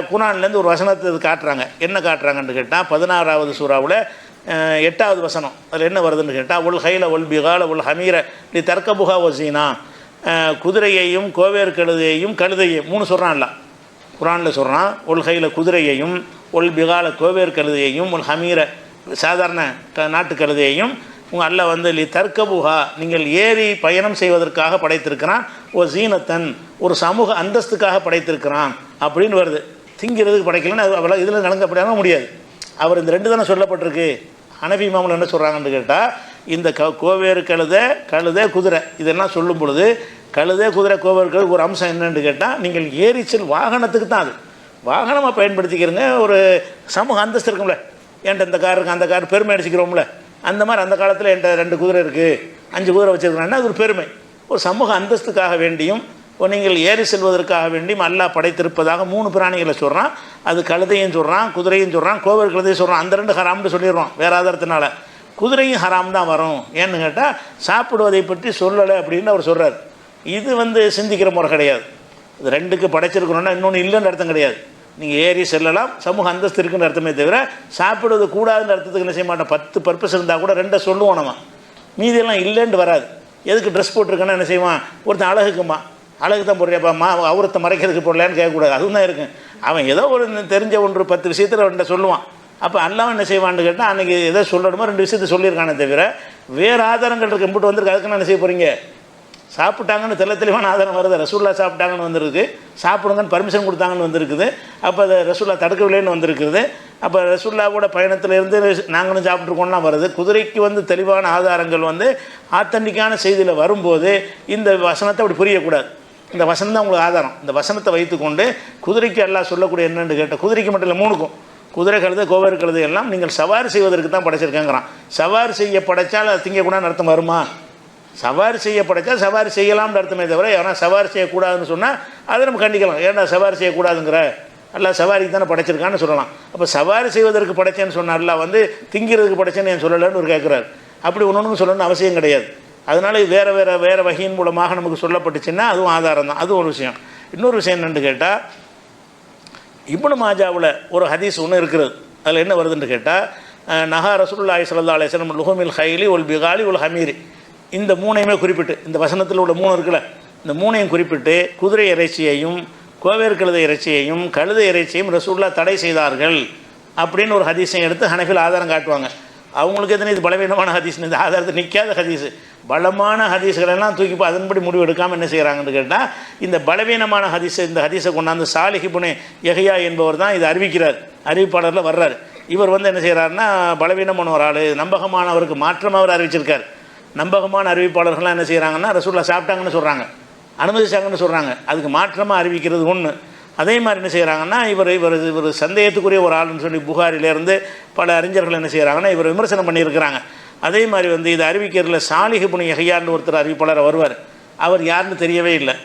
குர்ஆன்லேருந்து ஒரு வசனத்தை காட்டுறாங்க. என்ன காட்டுறாங்கன்னு கேட்டால் 16வது சூறாவில் 8வது வசனம். அதில் என்ன வருதுன்னு கேட்டால், உல் ஹைல உல் பிகால உல் ஹமீர நீ தர்க்கபுகா வசீனா, குதிரையையும் கோவேறு கழுதையையும் 3 சொல்கிறான்ல குர்ஆனில் சொல்கிறான். உல் ஹைல குதிரையையும், உல் பிகால கோவேறு கழுதையையும், உல் ஹமீர சாதாரண நாட்டு கழுதையையும் அல்ல லி தர்க்கபுகா நீங்கள் ஏறி பயணம் செய்வதற்காக படைத்திருக்கிறான். ஓ ஜீனத்தன் ஒரு சமூக அந்தஸ்துக்காக படைத்திருக்கிறான் அப்படின்னு வருது. திங்கிறதுக்கு படைக்கலன்னு அவ்வளோ இதில் நடந்து அப்படியான முடியாது. அவர் இந்த 2 தானே சொல்லப்பட்டிருக்கு. ஹனஃபி இமாம்கள் என்ன சொல்கிறாங்கன்னு கேட்டால், இந்த கோவேறு கழுதை குதிரை இதெல்லாம் சொல்லும் பொழுது கழுதை குதிரை கோவேறு கழுது ஒரு அம்சம் என்னன்னு கேட்டால், நீங்கள் ஏறிச்சல் வாகனத்துக்கு தான், அது வாகனமாக பயன்படுத்திக்கிறங்க. ஒரு சமூக அந்தஸ்து இருக்கும்ல, என்கிட்ட இந்த கார் இருக்குது, அந்த கார் பெருமை அடிச்சுக்கிறோம்ல, அந்த மாதிரி அந்த காலத்தில் என்கிட்ட 2 குதிரை இருக்குது, 5 குதிரை வச்சுருக்கிறேன்னா அது ஒரு பெருமை. ஒரு சமூக அந்தஸ்துக்காக வேண்டியும் நீங்கள் ஏறி செல்வதற்காக வேண்டியும் அல்லாஹ் படைத்திருப்பதாக 3 பிராணிகளை சொல்கிறான். அது கழுதையும் சொல்கிறான், குதிரையும் சொல்கிறான், கோவேறு கழுதையும் சொல்கிறான். அந்த 2 ஹராம்னு சொல்லிடுறோம் வேறு ஆதாரத்தினால. குதிரையும் ஹராம் தான் வரும். ஏன்னு கேட்டால் சாப்பிடுவதை பற்றி சொல்லலை அப்படின்னு அவர் சொல்கிறார். இது சிந்திக்கிற முறை கிடையாது. இது 2க்கு படைச்சிருக்கணும்னா இன்னொன்று இல்லைன்னு அர்த்தம் கிடையாது. நீங்கள் ஏறி செல்லலாம், சமூக அந்தஸ்து இருக்குன்னு அர்த்தமே தவிர சாப்பிடுவது கூடாதுன்னு அர்த்தத்துக்கு என்ன செய்ய மாட்டோம். 10 பர்பஸ் இருந்தால் கூட 2 சொல்லுவோம் நம்ம, மீதியெல்லாம் இல்லைன்னு வராது. எதுக்கு ட்ரெஸ் போட்டிருக்கேன்னா என்ன செய்வான், ஒருத்தன் அழகுக்குமா, அழகு தான் போடுறியாப்பா, அவரத்தை மறைக்கிறதுக்கு போடலான்னு கேட்கக்கூடாது. அதுவும் தான் இருக்கும். அவன் ஏதோ ஒரு தெரிஞ்ச 10 விஷயத்தில் 2 சொல்லுவான். அப்போ அல்லாமல் என்ன செய்வான்னு கேட்டால், அன்றைக்கி எதோ சொல்லணுமோ 2 விஷயத்தை சொல்லியிருக்கானே தவிர வேறு ஆதாரங்கள் இருக்குது. இம்புட்டு வந்திருக்கு, அதுக்குன்னு என்ன செய்ய போகிறீங்க, சாப்பிட்டாங்கன்னு தெளிவான ஆதாரம் வருது. ரசூல்லா சாப்பிட்டாங்கன்னு வந்திருக்கு, சாப்பிடுங்கன்னு பர்மிஷன் கொடுத்தாங்கன்னு வந்திருக்குது. அப்போ அதை ரசூல்லா தடுக்கவில்லைன்னு வந்திருக்குது. அப்போ ரசூல்லாவோட பயணத்திலேருந்து நாங்களும் சாப்பிட்ருக்கோம்லாம் வருது. குதிரைக்கு வந்து தெளிவான ஆதாரங்கள் வந்து ஆத்தன்டிக்கான செய்தியில் வரும்போது இந்த வசனத்தை அப்படி புரியக்கூடாது. இந்த வசனம் தான் உங்களுக்கு ஆதாரம். இந்த வசனத்தை வைத்துக்கொண்டு குதிரைக்கு எல்லாம் சொல்லக்கூடிய என்னென்னு கேட்டால், குதிரைக்கு மட்டும் இல்லை, மூணுக்கும், குதிரை கழுது கோவேறு கழுது எல்லாம் நீங்கள் சவாரி செய்வதற்கு தான் படைச்சிருக்கேங்கிறான். சவாரி செய்ய படைச்சால் அது திங்கக்கூடாதுன்னு அர்த்தம் வருமா? சவாரி செய்ய படைச்சா சவாரி செய்யலாம்னு அர்த்தமே தவிர, ஏன்னா சவாரி செய்யக்கூடாதுன்னு சொன்னால் அதை நம்ம கண்டிக்கலாம். ஏன்னா சவாரி செய்யக்கூடாதுங்கிற, அல்ல சவாரிக்கு தானே படைச்சிருக்கான்னு சொல்லலாம். அப்போ சவாரி செய்வதற்கு படைச்சேன்னு சொன்னார்ல, வந்து திங்கிறதுக்கு படைச்சேன்னு என் சொல்லலைன்னு ஒரு கேட்குறாரு. அப்படி ஒன்று சொல்லணும்னு அவசியம் கிடையாது. அதனால் வேறு வகையின் மூலமாக நமக்கு சொல்லப்பட்டுச்சுன்னா அதுவும் ஆதாரம் தான். அது ஒரு விஷயம். இன்னொரு விஷயம் என்னென்னு கேட்டால், இப்னு மாஜாவில் ஒரு ஹதீஸ் ஒன்று இருக்கிறது. அதில் என்ன வருதுன்னு கேட்டால், நஹா ரசூலுல்லாஹி ஸல்லல்லாஹு அலைஹி வஸல்லம் லுஹுமில் ஹைலி ஒல் பிகாலி ஒல் ஹமீரி, இந்த மூணையுமே குறிப்பிட்டு, இந்த வசனத்தில் உள்ள மூணு இருக்குல்ல, இந்த மூணையும் குறிப்பிட்டு குதிரை இறைச்சியையும் கோவேறு கழுதை இறைச்சியையும் கழுதை இறைச்சியையும் ரசூலுல்லா தடை செய்தார்கள் அப்படின்னு ஒரு ஹதீஸையும் எடுத்து ஹனஃபில் ஆதாரம் காட்டுவாங்க. அவங்களுக்கு எத்தனை இது பலவீனமான ஹதீஸ்னு, இந்த ஆதாரத்தை நிற்காத ஹதீஸு. பலமான ஹதீஸ்களெல்லாம் தூக்கி அதன்படி முடிவு எடுக்காமல் என்ன செய்கிறாங்கன்னு கேட்டால், இந்த பலவீனமான ஹதீஸை, இந்த ஹதீஸை கொண்டாந்து சாலிஹ் இப்னு யஹ்யா என்பவர் தான் இதை அறிவிக்கிறார், அறிவிப்பாளரில் வர்றார். இவர் வந்து என்ன செய்கிறாருன்னா, பலவீனமான ஒரு ஆள், நம்பகமானவருக்கு மாற்றமாக அவர் அறிவிச்சிருக்கார். நம்பகமான அறிவிப்பாளர்கள்லாம் என்ன செய்கிறாங்கன்னா, ரசூலுல்லாஹ் சாப்பிட்டாங்கன்னு சொல்கிறாங்க, அனுமதிச்சாங்கன்னு சொல்கிறாங்க. அதுக்கு மாற்றமாக அறிவிக்கிறது ஒன்று. அதே மாதிரி என்ன செய்கிறாங்கன்னா, இவர் சந்தேகத்துக்குரிய ஒரு ஆளுன்னு சொல்லி புகாரிலேருந்து பல அறிஞர்கள் என்ன செய்கிறாங்கன்னா இவர் விமர்சனம் பண்ணியிருக்கிறாங்க. அதே மாதிரி வந்து இதை அறிவிக்கிறதுல சாலிஹ் இப்னு யஹ்யான்னு ஒருத்தர் அறிவிப்பாளர் வருவார். அவர் யாருன்னு தெரியவே இல்லை.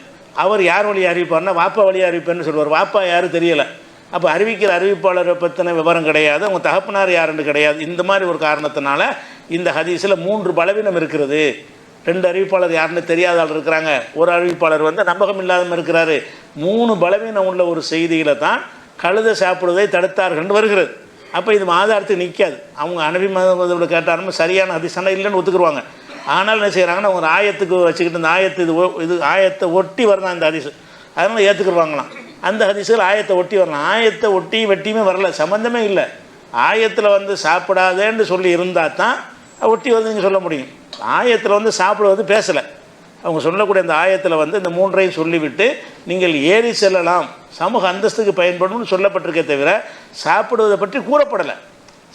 அவர் யார் வழியாக அறிவிப்பார்னா வாப்பா வழியாக அறிவிப்பேன்னு சொல்லுவார். வாப்பா யாரும் தெரியலை. அப்போ அறிவிக்கிற அறிவிப்பாளரை பற்றின விவரம் கிடையாது, அவங்க தகப்பனார் யாருன்னு கிடையாது. இந்த மாதிரி ஒரு காரணத்தினால இந்த ஹதீஸில் 3 பலவீனம் இருக்கிறது. 2 அறிவிப்பாளர் யாருன்னு தெரியாத ஆள் இருக்கிறாங்க, ஒரு அறிவிப்பாளர் வந்து நம்பகம் இல்லாமல் இருக்கிறாரு. 3 பலவீனம் உள்ள ஒரு செய்தியில் தான் கழுதை சாப்பிடுவதை தடுத்தார்கள்னு வருகிறது. அப்போ இது ஆதாரத்துக்கு நிற்காது. அவங்க அனபி மதத்தில் கேட்டாலும் சரியான ஹதீஸான இல்லைன்னு ஒத்துக்குருவாங்க. ஆனால் என்ன செய்கிறாங்கன்னா, அவங்க ஆயத்துக்கு வச்சுக்கிட்டு இந்த ஆயத்து இது ஆயத்தை ஒட்டி வரலாம் இந்த ஹதீஸ், அதனால் ஏற்றுக்குருவாங்களாம். அந்த ஹதீஸில் ஆயத்தை ஒட்டி வரலாம். ஆயத்தை ஒட்டி வெட்டியுமே வரல, சம்மந்தமே இல்லை. ஆயத்தில் வந்து சாப்பிடாதேன்னு சொல்லி இருந்தால் தான் ஒட்டி வந்து நீங்கள் சொல்ல முடியும். ஆயத்தில் வந்து சாப்பிடுவது பேசலை. அவங்க சொல்லக்கூடிய அந்த ஆயத்தில் வந்து இந்த 3ஐயும் சொல்லிவிட்டு நீங்கள் ஏறி செல்லலாம், சமூக அந்தஸ்துக்கு பயன்படும்னு சொல்லப்பட்டிருக்கே தவிர சாப்பிடுவதை பற்றி கூறப்படலை.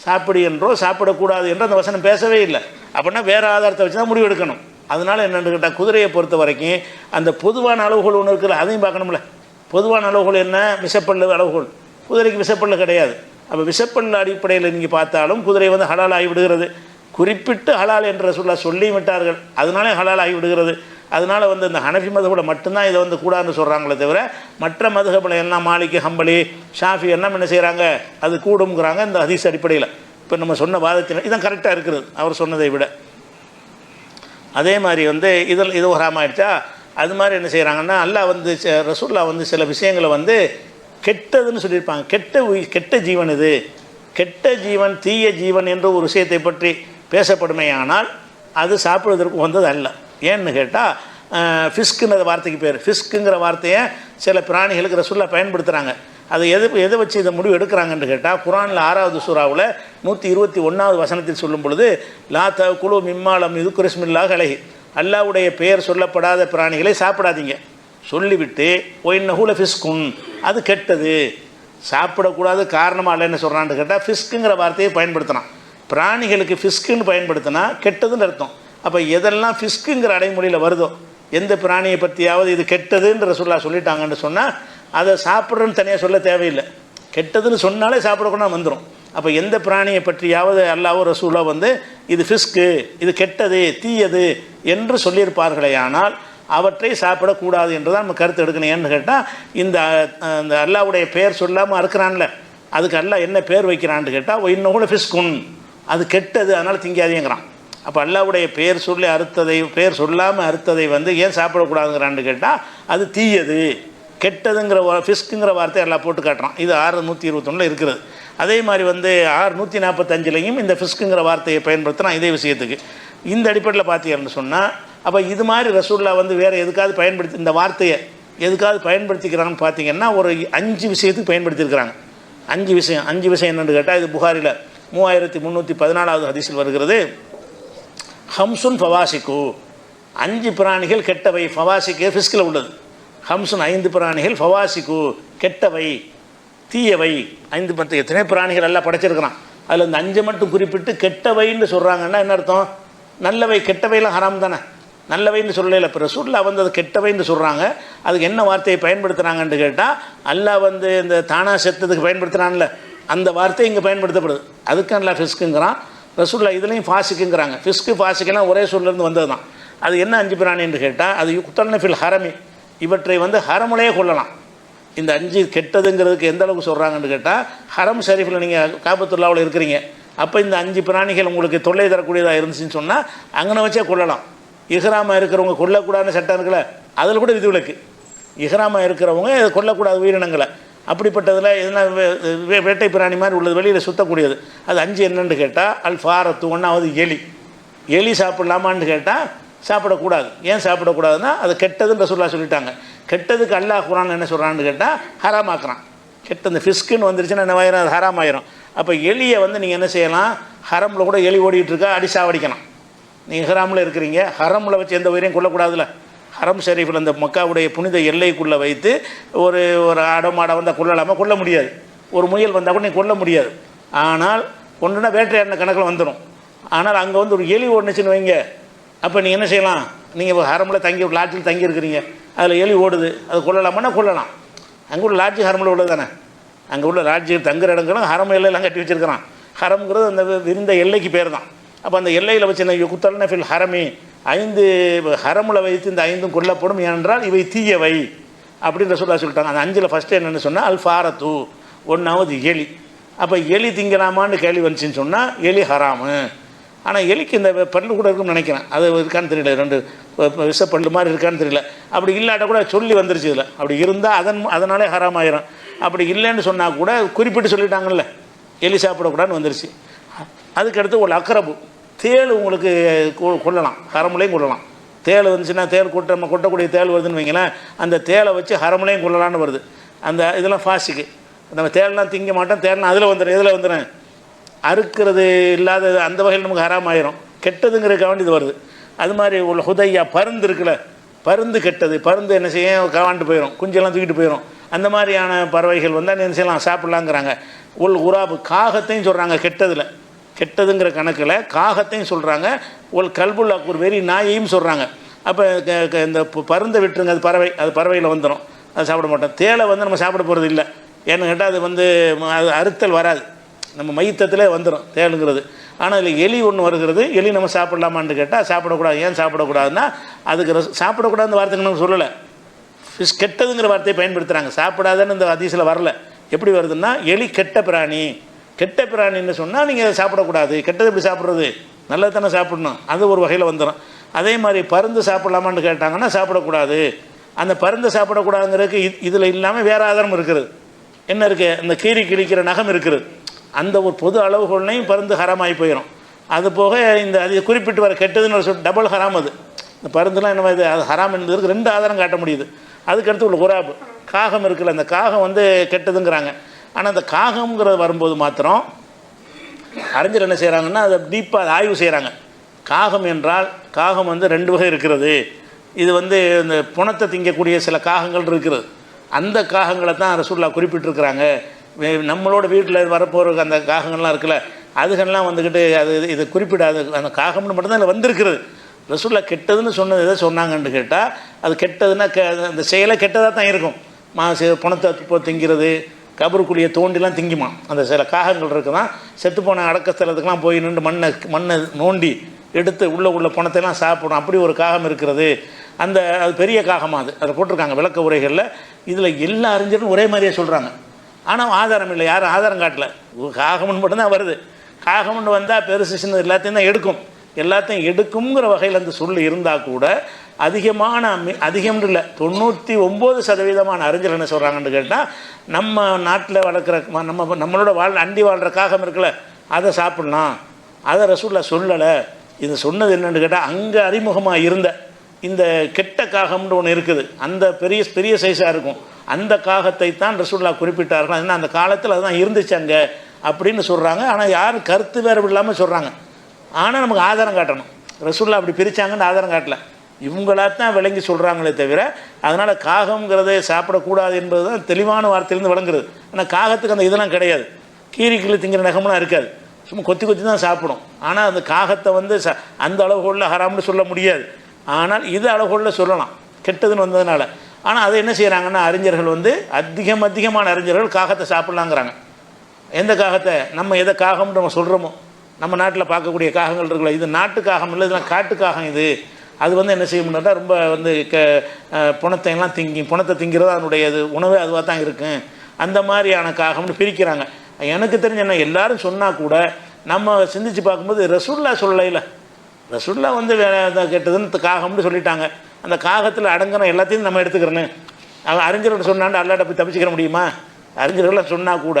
சாப்பிடு என்றோ சாப்பிடக்கூடாது என்றோ அந்த வசனம் பேசவே இல்லை. அப்படின்னா வேறு ஆதாரத்தை வச்சு தான் முடிவு எடுக்கணும். அதனால் என்னென்னு கேட்டால், குதிரையை பொறுத்த வரைக்கும் அந்த பொதுவான அளவுகள் ஒன்று இருக்கிற, அதையும் பார்க்கணும்ல. பொதுவான அளவுகள் என்ன? விஷப்பல்லு அளவுகள். குதிரைக்கு விஷப்பல்லு கிடையாது. அப்போ விஷப்பல்லு அடிப்படையில் நீங்கள் பார்த்தாலும் குதிரை வந்து ஹலால் ஆகிவிடுகிறது. குறிப்பிட்டு ஹலால் என்ற சொல்லி விட்டார்கள், அதனாலே ஹலால் ஆகிவிடுகிறது. அதனால் வந்து இந்த ஹனஃபி மதுஹபில் மட்டும்தான் இதை வந்து கூடாதுன்னு சொல்கிறாங்களே தவிர மற்ற மதுஹபில் எல்லாம் மாலிகி, ஹம்பலி, ஷாஃபி எல்லாம் என்ன செய்கிறாங்க, அது கூடுங்கிறாங்க இந்த ஹதீஸ் அடிப்படையில். இப்போ நம்ம சொன்ன வாதத்தின் இதான் கரெக்டாக இருக்கிறது அவர் சொன்னதை விட. அதே மாதிரி வந்து இது ஒரு ஆமாயிடுச்சா. அது மாதிரி என்ன செய்கிறாங்கன்னா, அல்லாஹ் வந்து ரசூலுல்லாஹ் வந்து சில விஷயங்களை வந்து கெட்டதுன்னு சொல்லியிருப்பாங்க. கெட்ட ஜீவன், இது கெட்ட ஜீவன், தீய ஜீவன் என்ற ஒரு விஷயத்தை பற்றி பேசப்படுமையானால் அது சாப்பிடுவதற்கு வந்தது அல்ல. ஏன்னு கேட்டால், ஃபிஸ்க்குங்கிற வார்த்தைக்கு பேர். ஃபிஸ்க்குங்கிற வார்த்தையை சில பிராணிகளுக்கு ரசூலுல்லாஹ் பயன்படுத்துகிறாங்க. அதை எதை வச்சு இதை முடிவு எடுக்கிறாங்கன்னு கேட்டால், குர்ஆனில் 6வது சூறாவில் 121வது வசனத்தில் சொல்லும் பொழுது, லா தகுலு மிம்மாலம் இது குரிஸ்மில்லாஹ் அலைஹி, அல்லாஹ்வுடைய பெயர் சொல்லப்படாத பிராணிகளை சாப்பிடாதீங்க சொல்லிவிட்டு, ஒயின்னஹுல ஃபிஸ்குன், அது கெட்டது, சாப்பிடக்கூடாது. காரணமாக அல்ல என்ன சொல்கிறான்னு கேட்டால், ஃபிஸ்க்குங்கிற வார்த்தையை பயன்படுத்தினான். பிராணிகளுக்கு ஃபிஸ்க்குன்னு பயன்படுத்தினா கெட்டதுன்னு அர்த்தம். அப்போ எதெல்லாம் ஃபிஸ்க்குங்கிற அடைமொழியில் வருதோ, எந்த பிராணியை பற்றியாவது இது கெட்டதுன்ற ரசூலுல்லாஹ் சொல்லிட்டாங்கன்னு சொன்னால் அதை சாப்பிட்றன்னு தனியாக சொல்ல தேவையில்லை. கெட்டதுன்னு சொன்னாலே சாப்பிடக்கூடாது வந்துடும். அப்போ எந்த பிராணியை பற்றியாவது அல்லாஹ்வோ ரசூலுல்லாஹ் வந்து இது ஃபிஸ்க்கு, இது கெட்டது, தீயது என்று சொல்லியிருப்பார்களே, ஆனால் அவற்றை சாப்பிடக்கூடாது என்று தான் நம்ம கருத்து எடுக்கணும். ஏன்னு கேட்டால், இந்த அல்லாஹ்வுடைய பெயர் சொல்லாமல் அறுக்கிறான்ல, அதுக்கு அல்லாஹ் என்ன பேர் வைக்கிறான்னு கேட்டால், இன்னும் கூட ஃபிஸ்குன், அது கெட்டது, அதனால் திங்காதீங்கிறான். அப்போ அல்லாஹ்வுடைய பெயர் சொல்லி அறுத்ததை, பெயர் சொல்லாமல் அறுத்ததை வந்து ஏன் சாப்பிடக்கூடாதுங்கிறான்னு கேட்டால், அது தீயது, கெட்டதுங்கிற ஃபிஸ்க்குங்கிற வார்த்தை எல்லாம் போட்டு காட்டுறான். இது 621 இருக்கிறது. அதே மாதிரி வந்து 645லையும் இந்த ஃபிஸ்க்குங்கிற வார்த்தையை பயன்படுத்தினா இதே விஷயத்துக்கு. இந்த அடிப்படையில் பார்த்தீங்கன்னு சொன்னால், அப்போ இது மாதிரி ரசூலுல்லாஹ் வந்து வேறு எதுக்காவது பயன்படுத்தி இந்த வார்த்தையை எதுக்காவது பயன்படுத்திக்கிறாங்கன்னு பார்த்தீங்கன்னா, ஒரு 5 விஷயத்துக்கு பயன்படுத்தியிருக்கிறாங்க. 5 விஷயம் என்னென்னு கேட்டால், இது புகாரில் 3314வது ஹதீஸில் வருகிறது. ஹம்சுன் ஃபவாசிக்கு, 5 பிராணிகள் கெட்டவை, ஃபவாசிக்கு ஃபிஸ்கில் உள்ளது. ஹம்சுன் 5 பிராணிகள், ஃபவாசிக்கு கெட்டவை தீயவை. 5 எத்தனை பிராணிகள் எல்லாம் படைச்சிருக்கிறான், அதில் இந்த 5 மட்டும் குறிப்பிட்டு கெட்டவைன்னு சொல்கிறாங்கன்னா என்ன அர்த்தம்? நல்லவை கெட்டவைலாம் ஹராம் தானே, நல்லவைன்னு சொல்லலை. இப்போ ரசூலுல்லாஹ் வந்து அது கெட்டவைன்னு சொல்கிறாங்க. அதுக்கு என்ன வார்த்தையை பயன்படுத்துகிறாங்கன்னு கேட்டால், அல்லாஹ் வந்து இந்த தானா செத்ததுக்கு பயன்படுத்துகிறான்ல, அந்த வார்த்தை இங்கே பயன்படுத்தப்படுது. அதுக்கு அல்லாஹ் ஃபிஸ்க்குங்கிறான். ரசூலுல்லாஹ் இதுலேயும் ஃபாசிக்குங்கிறாங்க. ஃபிஸ்க்கு ஃபாசிக்கெல்லாம் ஒரே சொல்லேருந்து வந்தது தான். அது என்ன 5 பிராணி என்று கேட்டால், அது யுக்தல்ன ஃபில் ஹரமி, இவற்றை வந்து ஹரமுலையே கொள்ளலாம். இந்த 5 கெட்டதுங்கிறதுக்கு எந்த அளவுக்கு சொல்கிறாங்கன்னு கேட்டால், ஹரம் ஷரீஃபில் நீங்கள் காபத்துல்லாவில் இருக்கிறீங்க, அப்போ இந்த 5 பிராணிகள் உங்களுக்கு தொல்லை தரக்கூடியதாக இருந்துச்சுன்னு சொன்னால் அங்கனை வச்சே கொள்ளலாம். இஹ்ராமாக இருக்கிறவங்க கொல்லக்கூடாதுன்னு சட்டம் இருக்குல்ல, அதில் கூட விதிவிலக்கு. இஹ்ராமாக இருக்கிறவங்க கொல்லக்கூடாது உயிரினங்களை. அப்படிப்பட்டதில் எதுனா வேட்டை பிராணி மாதிரி உள்ளது, வெளியில் சுற்றக்கூடியது. அது 5 என்னன்னு கேட்டால், அல் ஃபாரத்து, 1வது எலி. எலி சாப்பிட்லாமான்னு கேட்டால் சாப்பிடக்கூடாது. ஏன் சாப்பிடக்கூடாதுன்னா அது கெட்டதுன்னு ரசூலுல்லாஹ் சொல்லிட்டாங்க. கெட்டதுக்கு அல்லாஹ் குர்ஆன் என்ன சொல்கிறான்னு கேட்டால் ஹராமாக்குறான். கெட்ட இந்த ஃபிஸ்க்குன்னு வந்துருச்சுன்னா என்ன ஆயிரும்? அது ஹராம் ஆயிரும். அப்போ எலியை வந்து நீங்கள் என்ன செய்யலாம், ஹரமில் கூட எலி ஓடிட்டு இருக்கா, அடி சாவடிக்கலாம். நீங்கள் ஹராமில் இருக்கிறீங்க, ஹரமில் வச்சு எந்த உயிரையும் கொள்ளக்கூடாதுல்ல. ஹரம் ஷரீஃபில் அந்த மக்காவுடைய புனித எல்லைக்குள்ளே வைத்து ஒரு ஆடோ மாடை வந்தால் கொள்ளலாமா? கொள்ள முடியாது. ஒரு முயல் வந்தால் கூட நீங்கள் கொல்ல முடியாது. ஆனால் ஒன்றுனா வேட்டையாடின கணக்கில் வந்துடும். ஆனால் அங்கே வந்து ஒரு எலி ஓடுனுச்சுன்னு வைங்க, அப்போ நீங்கள் என்ன செய்யலாம்? நீங்கள் ஹரமில் தங்கி லாட்ஜில் தங்கி இருக்கிறீங்க, அதில் எலி ஓடுது, அது கொள்ளலாமான்னா கொள்ளலாம். அங்கே உள்ள லாட்ஜி ஹரமில் உள்ளது தானே, அங்கே உள்ள லாட்ஜில் தங்குற இடங்களும் ஹரம் எல்லையெல்லாம் கட்டி வச்சுருக்கிறான். ஹரம்ங்கிறது அந்த விரிந்த எல்லைக்கு பேர் தான். அப்போ அந்த எல்லையில் வச்சு என்ன யுக்தல்ன ஃபில் ஹரமி, 5 ஹரமில் வைத்து இந்த 5ம் கொல்லப்படும் என்றால் இவை தீயவை அப்படின்னு ரசூலுல்லாஹ் சொல்லிட்டாங்க. அந்த 5ல் ஃபஸ்ட்டு என்னென்னு சொன்னால் அல் ஃபாரத்து, 1வது எலி. அப்போ எலி திங்கலாமான்னு கேள்வி வந்துச்சுன்னு சொன்னால் எலி ஹராமு. ஆனால் எலிக்கு இந்த பல்லு கூட இருக்குன்னு நினைக்கிறேன், அது இருக்கான்னு தெரியல, 2 விஷப்பல்லு மாதிரி இருக்கான்னு தெரியல. அப்படி இல்லாட்ட கூட சொல்லி வந்துருச்சு இதில். அப்படி இருந்தால் அதனாலே ஹராம் ஆயிரும். அப்படி இல்லைன்னு சொன்னால் கூட குறிப்பிட்டு சொல்லிட்டாங்கல்ல, எலி சாப்பிடக்கூடாதுன்னு வந்துருச்சு. அதுக்கடுத்து ஒரு அக்ரபு, தேள் உங்களுக்கு கொள்ளலாம், ஹரமுலையும் கொள்ளலாம். தேள் வந்துச்சுன்னா, தேள் கொட்டக்கூடிய தேள் வருதுன்னு வைங்களேன், அந்த தேளை வச்சு ஹரமுலையும் கொள்ளலான்னு வருது. அந்த இதெல்லாம் ஃபாசிக்கு. நம்ம தேள்லாம் திங்க மாட்டோம், தேள்லாம் அதில் வந்துடும். எதில் வந்துடும்? அறுக்கிறது இல்லாத அந்த வகையில் நமக்கு ஹராம் ஆயிரும். கெட்டதுங்கிறதுக்காக வேண்டி இது வருது. அது மாதிரி உள்ள ஹுதையா, பருந்து இருக்குல்ல, பருந்து கெட்டது. பருந்து என்ன செய்யும்? காவாண்டு போயிடும், குஞ்செல்லாம் தூக்கிட்டு போயிடும். அந்த மாதிரியான பறவைகள் வந்தால் என்ன செய்யலாம்? சாப்பிட்லாங்கிறாங்க. உள் உராபு, காகத்தையும் சொல்கிறாங்க கெட்டதில், கெட்டதுங்கிற கணக்கில் காகத்தையும் சொல்கிறாங்க. ஒரு கல்புல்லா, ஒரு வெறி நாயையும் சொல்கிறாங்க. அப்போ இந்த பருந்தை விட்டுருங்க, அது பறவை, அது பறவையில் வந்துடும், அது சாப்பிட மாட்டோம். தேளை வந்து நம்ம சாப்பிட போகிறது இல்லை. ஏன்னு கேட்டால் அது வந்து அது அறுத்தல் வராது, நம்ம மைத்தத்திலே வந்துடும் தேளுங்கிறது. ஆனால் இதில் எலி ஒன்று வருகிறது. எலி நம்ம சாப்பிடலாமான்னு கேட்டால் சாப்பிடக்கூடாது. ஏன் சாப்பிடக்கூடாதுன்னா, அதுக்கு சாப்பிடக்கூடாதுன்னு வார்த்தைக்கு நம்ம சொல்லலை, ஃபிஷ் கெட்டதுங்கிற வார்த்தையை பயன்படுத்துகிறாங்க. சாப்பிடாதுன்னு இந்த ஹதீஸில் வரல. எப்படி வருதுன்னா, எலி கெட்ட பிராணி, கெட்ட பிராணின்னு சொன்னால் நீங்கள் அதை சாப்பிடக்கூடாது. கெட்டது எப்படி சாப்பிட்றது? நல்லது தானே சாப்பிடணும், அது ஒரு வகையில் வந்துடும். அதே மாதிரி பருந்து சாப்பிடலாமான்னு கேட்டாங்கன்னா சாப்பிடக்கூடாது. அந்த பருந்து சாப்பிடக்கூடாதுங்கிறதுக்கு இதில் இல்லாமல் வேறு ஆதாரம் இருக்குது. என்ன இருக்குது? இந்த கீரி கிழிக்கிற நகம் இருக்குது. அந்த ஒரு பொது அளவுகோல்னையும் பருந்து ஹராமாகி போயிடும். அது போக இந்த அது குறிப்பிட்டு வர கெட்டதுன்னு ஒரு டபுள் ஹராம். அது இந்த பருந்துலாம் என்ன இது, அது ஹராம் என்பதற்கு 2 ஆதாரம் காட்ட முடியுது. அதுக்கடுத்து உள்ள குராபு, காகம் இருக்குல்ல, அந்த காகம் வந்து கெட்டதுங்கிறாங்க. ஆனால் அந்த காகம்ங்கிறது வரும்போது மாத்திரம் அறிஞர் என்ன செய்கிறாங்கன்னா, அதை டீப்பாக ஆய்வு செய்கிறாங்க. காகம் என்றால், காகம் வந்து 2 வகை இருக்கிறது. இது வந்து இந்த புணத்தை திங்கக்கூடிய சில காகங்கள் இருக்கிறது. அந்த காகங்களை தான் ரசூலுல்லாஹ் குறிப்பிட்டிருக்கிறாங்க. நம்மளோட வீட்டில் வரப்போகிற அந்த காகங்கள்லாம் இருக்குல்ல, அதுகள்லாம் வந்துக்கிட்டு அது இது குறிப்பிடாது. அந்த காகம்னு மட்டும்தான் அதில் வந்திருக்கிறது. ரசூலுல்லாஹ் கெட்டதுன்னு சொன்னது எதை சொன்னாங்கன்னு கேட்டால், அது கெட்டதுன்னா அந்த செயலை கெட்டதாக தான் இருக்கும். புணத்தை திங்கிறது, கபருக்குழியை தோண்டிலாம் திங்குமா. அந்த சில காகங்கள் இருக்குதான், செத்துப்போன அடக்கஸ்தலத்துக்கெலாம் போய் நின்று மண்ணை நோண்டி எடுத்து உள்ள பணத்தைலாம் சாப்பிடும். அப்படி ஒரு காகம் இருக்கிறது. அது பெரிய காகமாக அதில் போட்டிருக்காங்க விளக்க உரைகளில். இதில் எல்லா அறிஞரும் ஒரே மாதிரியே சொல்கிறாங்க. ஆனால் ஆதாரம் இல்லை, யாரும் ஆதாரம் காட்டல. காகம்னு மட்டும்தான் வருது. காகம்னு வந்தால் பெருசு சின்ன எல்லாத்தையும் தான் எடுக்கும். எல்லாத்தையும் எடுக்குங்கிற வகையில் அந்த சொல்லு இருந்தால் கூட அதிகம்னு இல்லை, 99% அறிஞர் என்ன சொல்கிறாங்கன்னு கேட்டால், நம்ம நாட்டில் வளர்க்குற நம்மளோட அண்டி வாழ்கிற காகம் இருக்குல்ல, அதை சாப்பிட்லாம். அதை ரசூலுல்லாஹ் சொல்லலை. இது சொன்னது என்னென்னு கேட்டால், அங்கே அறிமுகமாக இருந்த இந்த கெட்ட காகம்னு ஒன்று இருக்குது, அந்த பெரிய சைஸாக இருக்கும், அந்த காகத்தை தான் ரசூலுல்லாஹ் குறிப்பிட்டார்கள். ஏன்னா அந்த காலத்தில் அதுதான் இருந்துச்சு அங்கே அப்படின்னு சொல்கிறாங்க. ஆனால் யாரும் கருத்து வேறு இல்லாமல் சொல்கிறாங்க. ஆனால் நமக்கு ஆதாரம் காட்டணும். ரசூலுல்லாஹ் அப்படி பிரித்தாங்கன்னு ஆதாரம் காட்டல. இவங்களாத்தான் விளங்கி சொல்கிறாங்களே தவிர. அதனால் காகங்கிறதே சாப்பிடக்கூடாது என்பது தான் தெளிவான வார்த்தையிலேருந்து விளங்குறது. ஆனால் காகத்துக்கு அந்த இதெல்லாம் கிடையாது, கீரி திங்கிற நகமெல்லாம் இருக்காது, சும்மா கொத்தி கொத்தி தான் சாப்பிடும். ஆனால் அந்த காகத்தை வந்து அந்த அளவுகோலில் ஹராம்னு சொல்ல முடியாது. ஆனால் இது அளவுகோலில் சொல்லலாம் கெட்டதுன்னு வந்ததுனால. ஆனால் அதை என்ன செய்கிறாங்கன்னா அறிஞர்கள் வந்து அதிகமான அறிஞர்கள் காகத்தை சாப்பிட்லாங்கிறாங்க. எந்த காகத்தை நம்ம எதை காகம்னு நம்ம சொல்கிறோமோ, நம்ம நாட்டில் பார்க்கக்கூடிய காகங்கள் இருக்குல்ல, இது நாட்டு காகம் இல்லை, இதெல்லாம் காட்டு காகம். இது அது வந்து என்ன செய்யணும்னா ரொம்ப வந்து புணத்தையெல்லாம் புணத்தை திங்கிறது அதனுடைய இது உணவே அதுவாக தான் இருக்கும். அந்த மாதிரியான காகம்னு பிரிக்கிறாங்க. எனக்கு தெரிஞ்ச என்ன எல்லாரும் சொன்னால் கூட நம்ம சிந்திச்சு பார்க்கும்போது ரசூல்லா சொல்லல, ரசூல்லா வந்து கெட்டதுன்னு காகம்னு சொல்லிட்டாங்க. அந்த காகத்தில் அடங்கின எல்லாத்தையும் நம்ம எடுத்துக்கிறேன்னு அறிஞர்கள் சொன்னாண்டு அல்லாட்ட போய் தப்பிச்சுக்கிற முடியுமா? அறிஞர்கள்லாம் சொன்னால் கூட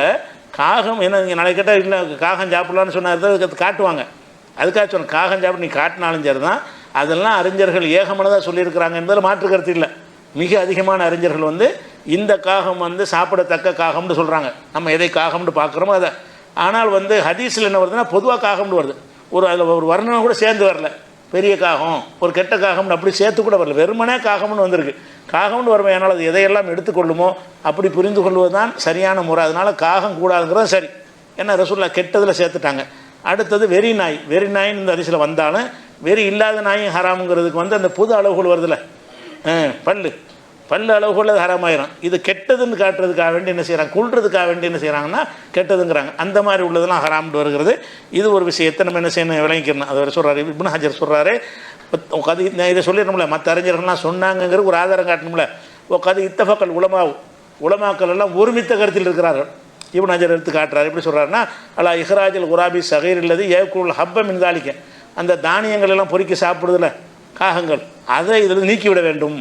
காகம் என்ன நீங்கள் நாளைக்கு கேட்டால் இல்லை காகம் சாப்பிட்லான்னு சொன்னார் காட்டுவாங்க. அதுக்காக சொன்ன காகம் சாப்பிட்டு நீ காட்டினாலும் சரி தான். அதெல்லாம் அறிஞர்கள் ஏகமானதாக சொல்லியிருக்கிறாங்க என்பதில் மாற்று கருத்து இல்லை. மிக அதிகமான அறிஞர்கள் வந்து இந்த காகம் வந்து சாப்பிடத்தக்க காகம்னு சொல்கிறாங்க. நம்ம எதை காகம்னு பார்க்குறோமோ அதை. ஆனால் வந்து ஹதீஸில் என்ன வருதுன்னா பொதுவாக காகம்னு வருது. அதில் ஒரு வர்ணனை கூட சேர்ந்து வரல. பெரிய காகம் ஒரு கெட்ட காகம்னு அப்படி சேர்த்து கூட வரல, வெறுமனே காகம்னு வந்திருக்கு. காகம்னு வருவேன், ஆனால் அது எதையெல்லாம் எடுத்துக்கொள்ளுமோ அப்படி புரிந்து கொள்வது தான் சரியான முறை. அதனால் காகம் கூடாதுங்கிறது சரி. ஏன்னா ரசூல்லா கெட்டதில் சேர்த்துட்டாங்க. அடுத்தது வெறி நாயின்னு இந்த ஹதீஸில் வந்தாலும் வெறி இல்லாத நாயும் ஹராமுங்கிறதுக்கு வந்து அந்த புது அளவுகள் வருதுல்ல, பல்லு அளவுகள் அது ஹராமாயிரும். இது கெட்டதுன்னு காட்டுறதுக்காக வேண்டி என்ன செய்கிறாங்க, கொள்றதுக்காக வேண்டி என்ன செய்கிறாங்கன்னா கெட்டதுங்கிறாங்க. அந்த மாதிரி உள்ளதெல்லாம் ஹராம்னு வருகிறது. இது ஒரு விஷயத்தை நம்ம என்ன செய்யணும் விளங்கிக்கணும். அது வரை சொல்கிறாரு இப்னு ஹஜர் சொல்கிறாரு. உட்காந்து இதை சொல்லிடணும்ல, மற்ற அறிஞர்கள்லாம் சொன்னாங்கிற ஒரு ஆதாரம் காட்டணும்ல. உட்காந்து இத்தஃபக்கல் உலமாக்கள் எல்லாம் ஒருமித்த கருத்தில் இருக்கிறார்கள். இப்னு ஹஜர் எடுத்து காட்டுறாரு. எப்படி சொல்கிறாருன்னா அல்லா இஹ்ராஜில் குராபி சகீர் இல்லது ஏக்குள் ஹப்பம் இந்தாலிக்க, அந்த தானியங்கள் எல்லாம் பொறுக்கி சாப்பிடுதில்ல காகங்கள், அதை இதில் நீக்கிவிட வேண்டும்,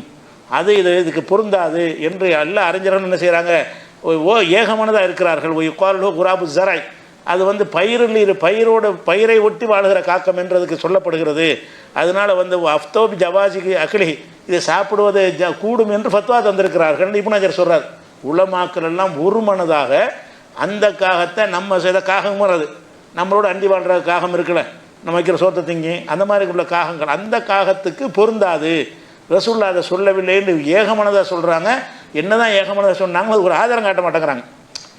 அது இதுக்கு பொருந்தாது என்று எல்லா அறிஞர்களும் என்ன செய்கிறாங்க ஏகமானதாக இருக்கிறார்கள். குராபு ஜராய், அது வந்து பயிரை ஒட்டி வாழுகிற காக்கம் என்றதுக்கு சொல்லப்படுகிறது. அதனால் வந்து அஃப்தோபி ஜவாஜிக்கு அகிலி, இதை சாப்பிடுவது கூடும் என்று ஃபத்வா தந்திருக்கிறார்கள் இப்னு ஹஜர் சொல்கிறார். உலமாக்கள் எல்லாம் ஒரு மனதாக அந்த காகத்தை நம்ம செய்த காகம் வராது, நம்மளோட அண்டி வாழ்கிற காகம் இருக்குல்ல, நம்ம வைக்கிற சோத்தை திங்கி அந்த மாதிரி உள்ள காகங்கள், அந்த காகத்துக்கு பொருந்தாது. ரசூல்லா அதை சொல்லவில்லைன்னு ஏகமனதாக சொல்கிறாங்க. என்ன தான் ஏகமனதாக சொன்னாங்க, அது ஒரு ஆதாரம் காட்ட மாட்டேங்கிறாங்க.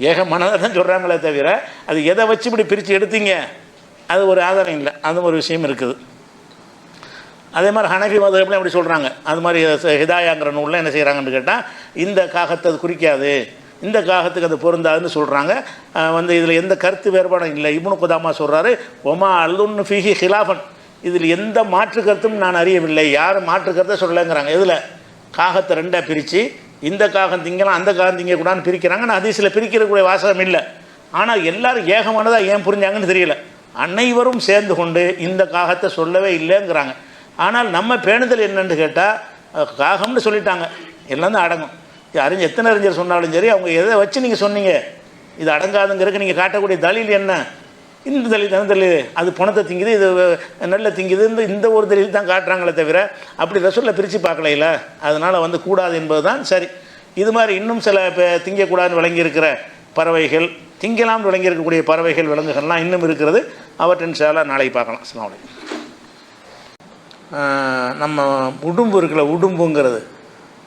ஏகமனதாக தான் சொல்கிறாங்களே தவிர அது எதை வச்சு இப்படி பிரித்து எடுத்தீங்க அது ஒரு ஆதாரம் இல்லை. அது ஒரு விஷயம் இருக்குது. அதே மாதிரி ஹனஃபி மதுஹப்ல எப்படி சொல்கிறாங்க, அது மாதிரி ஹிதாயாங்கிற நூலில் என்ன செய்கிறாங்கன்னு கேட்டால் இந்த காகத்தை அது குறிக்காது, இந்த காகத்துக்கு அது பொருந்தாதுன்னு சொல்கிறாங்க. வந்து இதில் எந்த கருத்து வேறுபாடும் இல்லை. இப்னு குதாமா சொல்கிறாரு ஒமா அல்லுன்னு ஃபீஹி ஹிலாஃபன், இதில் எந்த மாற்று கருத்தும் நான் அறியவில்லை, யாரும் மாற்று கருத்தை சொல்லலைங்கிறாங்க. இதில் காகத்தை ரெண்டாக பிரித்து இந்த காகம் திங்கலாம் அந்த காகம் திங்கக்கூடாதுன்னு பிரிக்கிறாங்க. நான் ஹதீஸில் பிரிக்கிறக்கூடிய வாசகம் இல்லை. ஆனால் எல்லாரும் ஏகமானதாக ஏன் புரிஞ்சாங்கன்னு தெரியல. அனைவரும் சேர்ந்து கொண்டு இந்த காகத்தை சொல்லவே இல்லைங்கிறாங்க. ஆனால் நம்ம பேணுதல் என்னன்னு கேட்டால் காகம்னு சொல்லிட்டாங்க, எல்லாம் தான் அடங்கும். எத்தனை அறிஞர் சொன்னாலும் சரி, அவங்க எதை வச்சு நீங்கள் சொன்னீங்க இது அடங்காதுங்கிறதுக்கு நீங்கள் காட்டக்கூடிய தலீல் என்ன? இந்த தலீல் அது பணத்தை திங்குது, இது நெல்லை திங்குது, இந்த ஒரு தலீல் தான் காட்டுறாங்களே தவிர அப்படி ரசூலில் பிரித்து பார்க்கல. அதனால் வந்து கூடாது என்பது தான் சரி. இது மாதிரி இன்னும் சில திங்கக்கூடாதுன்னு விளங்கியிருக்கிற பறவைகள், திங்கலாம்னு விளங்கியிருக்கக்கூடிய பறவைகள் விலங்குகள்லாம் இன்னும் இருக்கிறது. அவற்றின் சேலை நாளைக்கு பார்க்கலாம். அஸ்ஸலாமு அலைக்கும். நம்ம உடும்பு இருக்குல்ல, உடும்புங்கிறது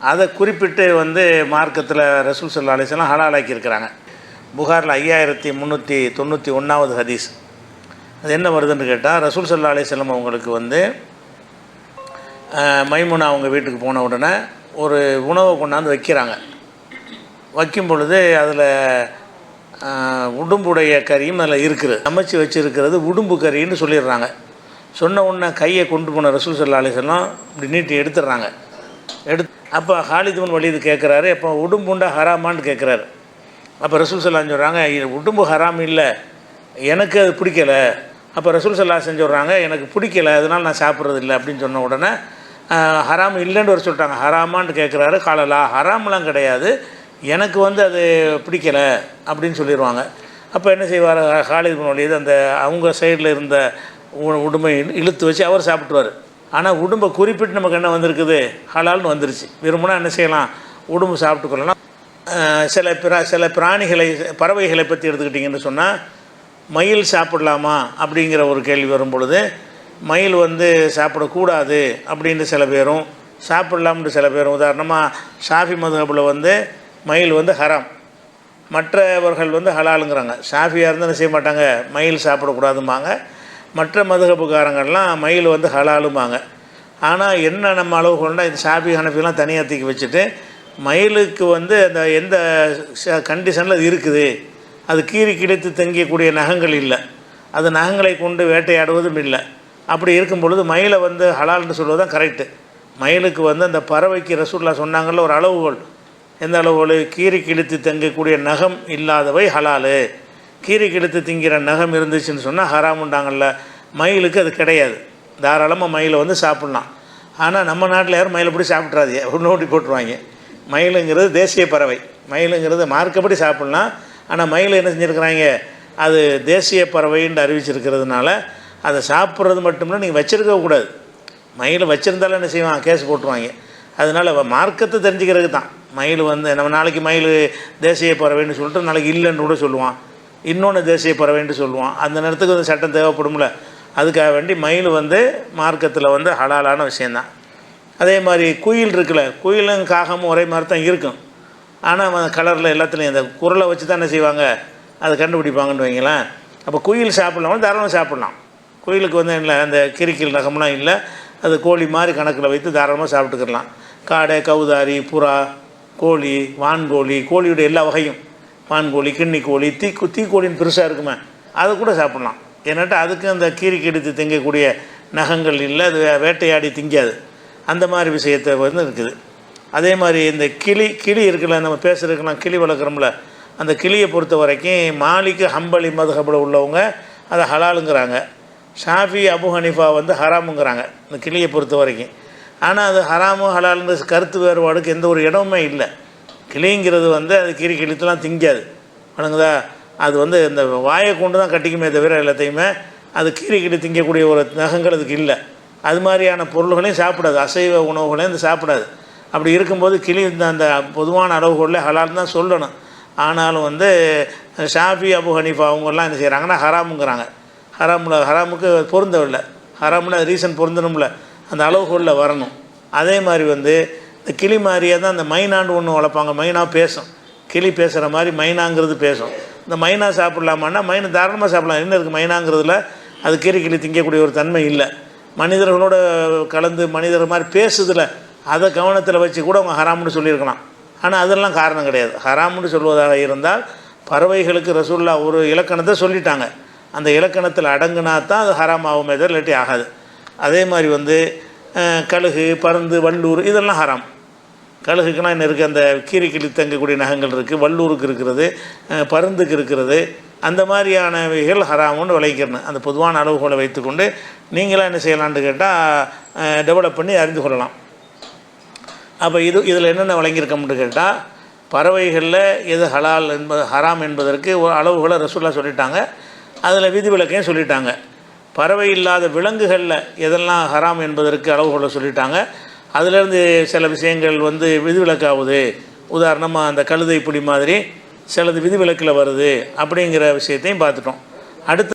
அதை குறிப்பிட்டு வந்து மார்க்கத்தில் ரசூல் ஸல்லல்லாஹு அலைஹி வஸல்லம் ஹலாலாக்கியிருக்கிறாங்க. புகாரில் 5391வது ஹதீஸ். அது என்ன வருதுன்னு கேட்டால் ரசூல் ஸல்லல்லாஹு அலைஹி வஸல்லம் அவங்களுக்கு வந்து மைமுனா அவங்க வீட்டுக்கு போன உடனே ஒரு உணவை கொண்டாந்து வைக்கிறாங்க. வைக்கும் பொழுது அதில் உடும்புடைய கறியும் அதில் இருக்குது, சமைச்சு வச்சுருக்கிறது உடும்பு கறின்னு சொல்லிடுறாங்க. சொன்ன உடனே கையை கொண்டு போன ரசூல் ஸல்லல்லாஹு அலைஹி வஸல்லம் இப்படி நீட்டி எடுத்துடுறாங்க. அப்போ ஹாலித் பின் வலீது கேட்குறாரு, அப்போ உடும்புண்டா ஹராமான்னு கேட்குறாரு. அப்போ ரசூல் ஸல்லல்லாஹு சொல்கிறாங்க உடும்பு ஹராம் இல்லை, எனக்கு அது பிடிக்கலை. அப்போ ரசூல் ஸல்லல்லாஹு சொல்கிறாங்க எனக்கு பிடிக்கலை, அதனால் நான் சாப்பிட்றது இல்லை அப்படின்னு சொன்ன உடனே ஹராம் இல்லைன்னு ஒரு சொல்லிட்டாங்க. ஹராமான்னு கேட்குறாரு. காலலா ஹராம்லாம் கிடையாது, எனக்கு வந்து அது பிடிக்கலை அப்படின்னு சொல்லிடுவாங்க. அப்போ என்ன செய்வார் ஹாலித் பின் வலீது, அந்த அவங்க சைடில் இருந்த உடும்பை இழுத்து வச்சு அவர் சாப்பிட்டுவார். ஆனால் உடும்பை குறிப்பிட்டு நமக்கு என்ன வந்திருக்குது, ஹலால்னு வந்துருச்சு. விரும்பினா என்ன செய்யலாம், உடும்பு சாப்பிட்டுக்கொள்ளலாம். சில பிராணிகளை பறவைகளை பற்றி எடுத்துக்கிட்டிங்கன்னு சொன்னால் மயில் சாப்பிடலாமா அப்படிங்கிற ஒரு கேள்வி வரும் பொழுது மயில் வந்து சாப்பிடக்கூடாது அப்படின்னு சில பேரும், சாப்பிடலாம்னு சில பேரும். உதாரணமாக ஷாஃபி மதுஹபில் வந்து மயில் வந்து ஹராம், மற்றவர்கள் வந்து ஹலாலுங்கிறாங்க. ஷாஃபியாக இருந்தால் என்ன செய்ய மாட்டாங்க, மயில் சாப்பிடக்கூடாதும்பாங்க. மற்ற மதுஹபுக்காரங்கள்லாம் மயில் வந்து ஹலாலும்பாங்க. ஆனால் என்ன நம்ம அளவுகோல்னா, இது ஷாஃபி ஹனஃபிலாம் தனியாக தூக்கி வச்சுட்டு, மயிலுக்கு வந்து அந்த எந்த கண்டிஷனில் அது இருக்குது, அது கீறி கிழித்து தங்கியக்கூடிய நகங்கள் இல்லை, அது நகங்களை கொண்டு வேட்டையாடுவதும் இல்லை. அப்படி இருக்கும் பொழுது மயிலை வந்து ஹலால்னு சொல்வது தான் கரெக்டு. மயிலுக்கு வந்து அந்த பறவைக்கு ரசூலுல்லாஹ் சொன்னாங்கள்ல ஒரு அளவுகோல், எந்த அளவுகோல், கீறி கிழித்து தங்கக்கூடிய நகம் இல்லாதவை ஹலாலு, கீறி கிழித்து திங்கிற நகம் இருந்துச்சுன்னு சொன்னால் ஹராமுண்டாங்கல்ல. மயிலுக்கு அது கிடையாது, தாராளமாக மயிலை வந்து சாப்பிட்லாம். ஆனால் நம்ம நாட்டில் யாரும் மயிலை பிடி சாப்பிட்றாதீங்க, நோட்டி போட்டுருவாங்க. மயிலுங்கிறது தேசிய பறவை, மயிலுங்கிறது மார்க்கப்படி சாப்பிட்லாம். ஆனால் மயில் என்ன செஞ்சுருக்கிறாங்க, அது தேசிய பறவைன்னு அறிவிச்சிருக்கிறதுனால அதை சாப்பிட்றது மட்டும்னா நீங்கள் வச்சுருக்கக்கூடாது. மயில் வச்சுருந்தாலும் என்ன செய்வான், கேஸ் போட்டுருவாங்க. அதனால் மார்க்கத்தை தெரிஞ்சுக்கிறது தான். மயில் வந்து நம்ம நாளைக்கு மயில் தேசிய பறவைன்னு சொல்லிட்டு நாளைக்கு இல்லைன்னு கூட சொல்லுவான், இன்னொன்று தேசிய பறவைன்ட்டு சொல்லுவான். அந்த நேரத்துக்கு வந்து சட்டம் தேவைப்படும்ல, அதுக்காக வேண்டி மயில் வந்து மார்க்கத்தில் வந்து ஹலாலான விஷயந்தான். அதே மாதிரி குயில் இருக்குல்ல, குயிலும் காகமும் ஒரே மாதிரி தான் இருக்கும். ஆனால் கலரில் எல்லாத்துலேயும் இந்த குரலை வச்சு தான் என்ன செய்வாங்க, அதை கண்டுபிடிப்பாங்கன்னு வைங்களேன். அப்போ குயில் சாப்பிட்லாம், தாராளமாக சாப்பிட்லாம். குயிலுக்கு வந்து இல்லை அந்த கிரிக்கில் நகம்லாம் இல்லை, அது கோழி மாதிரி கணக்கில் வைத்து தாராளமாக சாப்பிட்டுக்கிடலாம். காடை, கவுதாரி, புறா, கோழி, வான்கோழி, கோழியுடைய எல்லா வகையும், வான்கோழி, கிண்ணி கோழி, தீக்கோழின்னு பெருசாக இருக்குமே, அதை கூட சாப்பிட்லாம். ஏன்னாட்டா அதுக்கு அந்த கீறி கிடித்து திங்கக்கூடிய நகங்கள் இல்லை, அது வேட்டையாடி திங்காது. அந்த மாதிரி விஷயத்தை வந்து இருக்குது. அதே மாதிரி இந்த கிளி இருக்குல்ல, நம்ம பேசுகிறதுக்கெல்லாம் கிளி வளர்க்குறோம்ல, அந்த கிளியை பொறுத்த வரைக்கும் மாலிக்கு ஹம்பலி மதுஹபில் உள்ளவங்க அதை ஹலாலுங்கிறாங்க, ஷாஃபி அபு ஹனீஃபா வந்து ஹராமுங்கிறாங்க இந்த கிளியை பொறுத்த வரைக்கும். ஆனால் அது ஹராமு ஹலாலுங்கிற கருத்து வேறுபாடுக்கு எந்த ஒரு இடமுமே இல்லை. கிளிங்கிறது வந்து அது கீறி கிழித்துலாம் திங்காது, வணங்குதா. அது வந்து இந்த வாயை கொண்டு தான் கட்டிக்குமே தவிர எல்லாத்தையுமே அது கீறி கிளி திங்கக்கூடிய ஒரு நகங்கள் அதுக்கு இல்லை. அது மாதிரியான பொருள்களையும் சாப்பிடாது, அசைவ உணவுகளையும் அது சாப்பிடாது. அப்படி இருக்கும்போது கிளி அந்த பொதுவான அளவுகளில் ஹலால் தான் சொல்லணும். ஆனாலும் வந்து ஷாஃபி அபு ஹனீஃபா அவங்கெல்லாம் என்ன செய்கிறாங்கன்னா ஹராமுங்கிறாங்க. ஹராமுக்கு பொருந்தவில்லை, ஹராமுன்னு ரீசன் பொருந்தணும்ல, அந்த அளவுகளில் வரணும். அதே மாதிரி வந்து இந்த கிளி மாதிரியே தான் அந்த மைனாண்டு ஒன்று வளர்ப்பாங்க. மைனா பேசும், கிளி பேசுகிற மாதிரி மைனாங்கிறது பேசும். இந்த மைனா சாப்பிட்லாமான்னா மைனா தாராளமாக சாப்பிட்லாம். என்ன இருக்குது மைனாங்கிறதுல, அது கிளி திங்கக்கூடிய ஒரு தன்மை இல்லை. மனிதர்களோட கலந்து மனிதர் மாதிரி பேசுதில்ல, அதை கவனத்தில் வச்சு கூட அவங்க ஹராம்னு சொல்லியிருக்கலாம். ஆனால் அதெல்லாம் காரணம் கிடையாது. ஹராம்னு சொல்வதாக இருந்தால் பறவைகளுக்கு ரசூலுல்லாஹ் ஒரு இலக்கணத்தை சொல்லிட்டாங்க, அந்த இலக்கணத்தில் அடங்குனா தான் அது ஹராம் ஆகுமே தவிர இல்லாட்டி ஆகாது. அதே மாதிரி வந்து கழுகு, பருந்து, வல்லூர் இதெல்லாம் ஹராம். கழுகுக்குன்னா என்ன இருக்குது, அந்த கீறி தங்கக்கூடிய நகங்கள் இருக்குது, வல்லூருக்கு இருக்கிறது, பருந்துக்கு இருக்கிறது. அந்த மாதிரியானவைகள் ஹராமுன்னு விளைவிக்கிறணும். அந்த பொதுவான அளவுகளை வைத்துக்கொண்டு நீங்களாம் என்ன செய்யலான்னு கேட்டால் டெவலப் பண்ணி அறிந்து கொள்ளலாம். அப்போ இதில் என்னென்ன வழங்கியிருக்கோம்னு கேட்டால், பறவைகளில் எது ஹலால் ஹராம் என்பதற்கு ஒரு அளவுகளை ரசூலுல்லாஹ் சொல்லிட்டாங்க, அதில் விதிவிலக்கையும் சொல்லிட்டாங்க. பறவை இல்லாத விலங்குகளில் எதெல்லாம் ஹராம் என்பதற்கு அளவுகளை சொல்லிட்டாங்க. அதிலேருந்து சில விஷயங்கள் வந்து விதிவிலக்காகுது. உதாரணமாக அந்த கழுதை புலி மாதிரி சிலது விதிவிலக்கில் வருது அப்படிங்கிற விஷயத்தையும் பார்த்துட்டோம். அடுத்து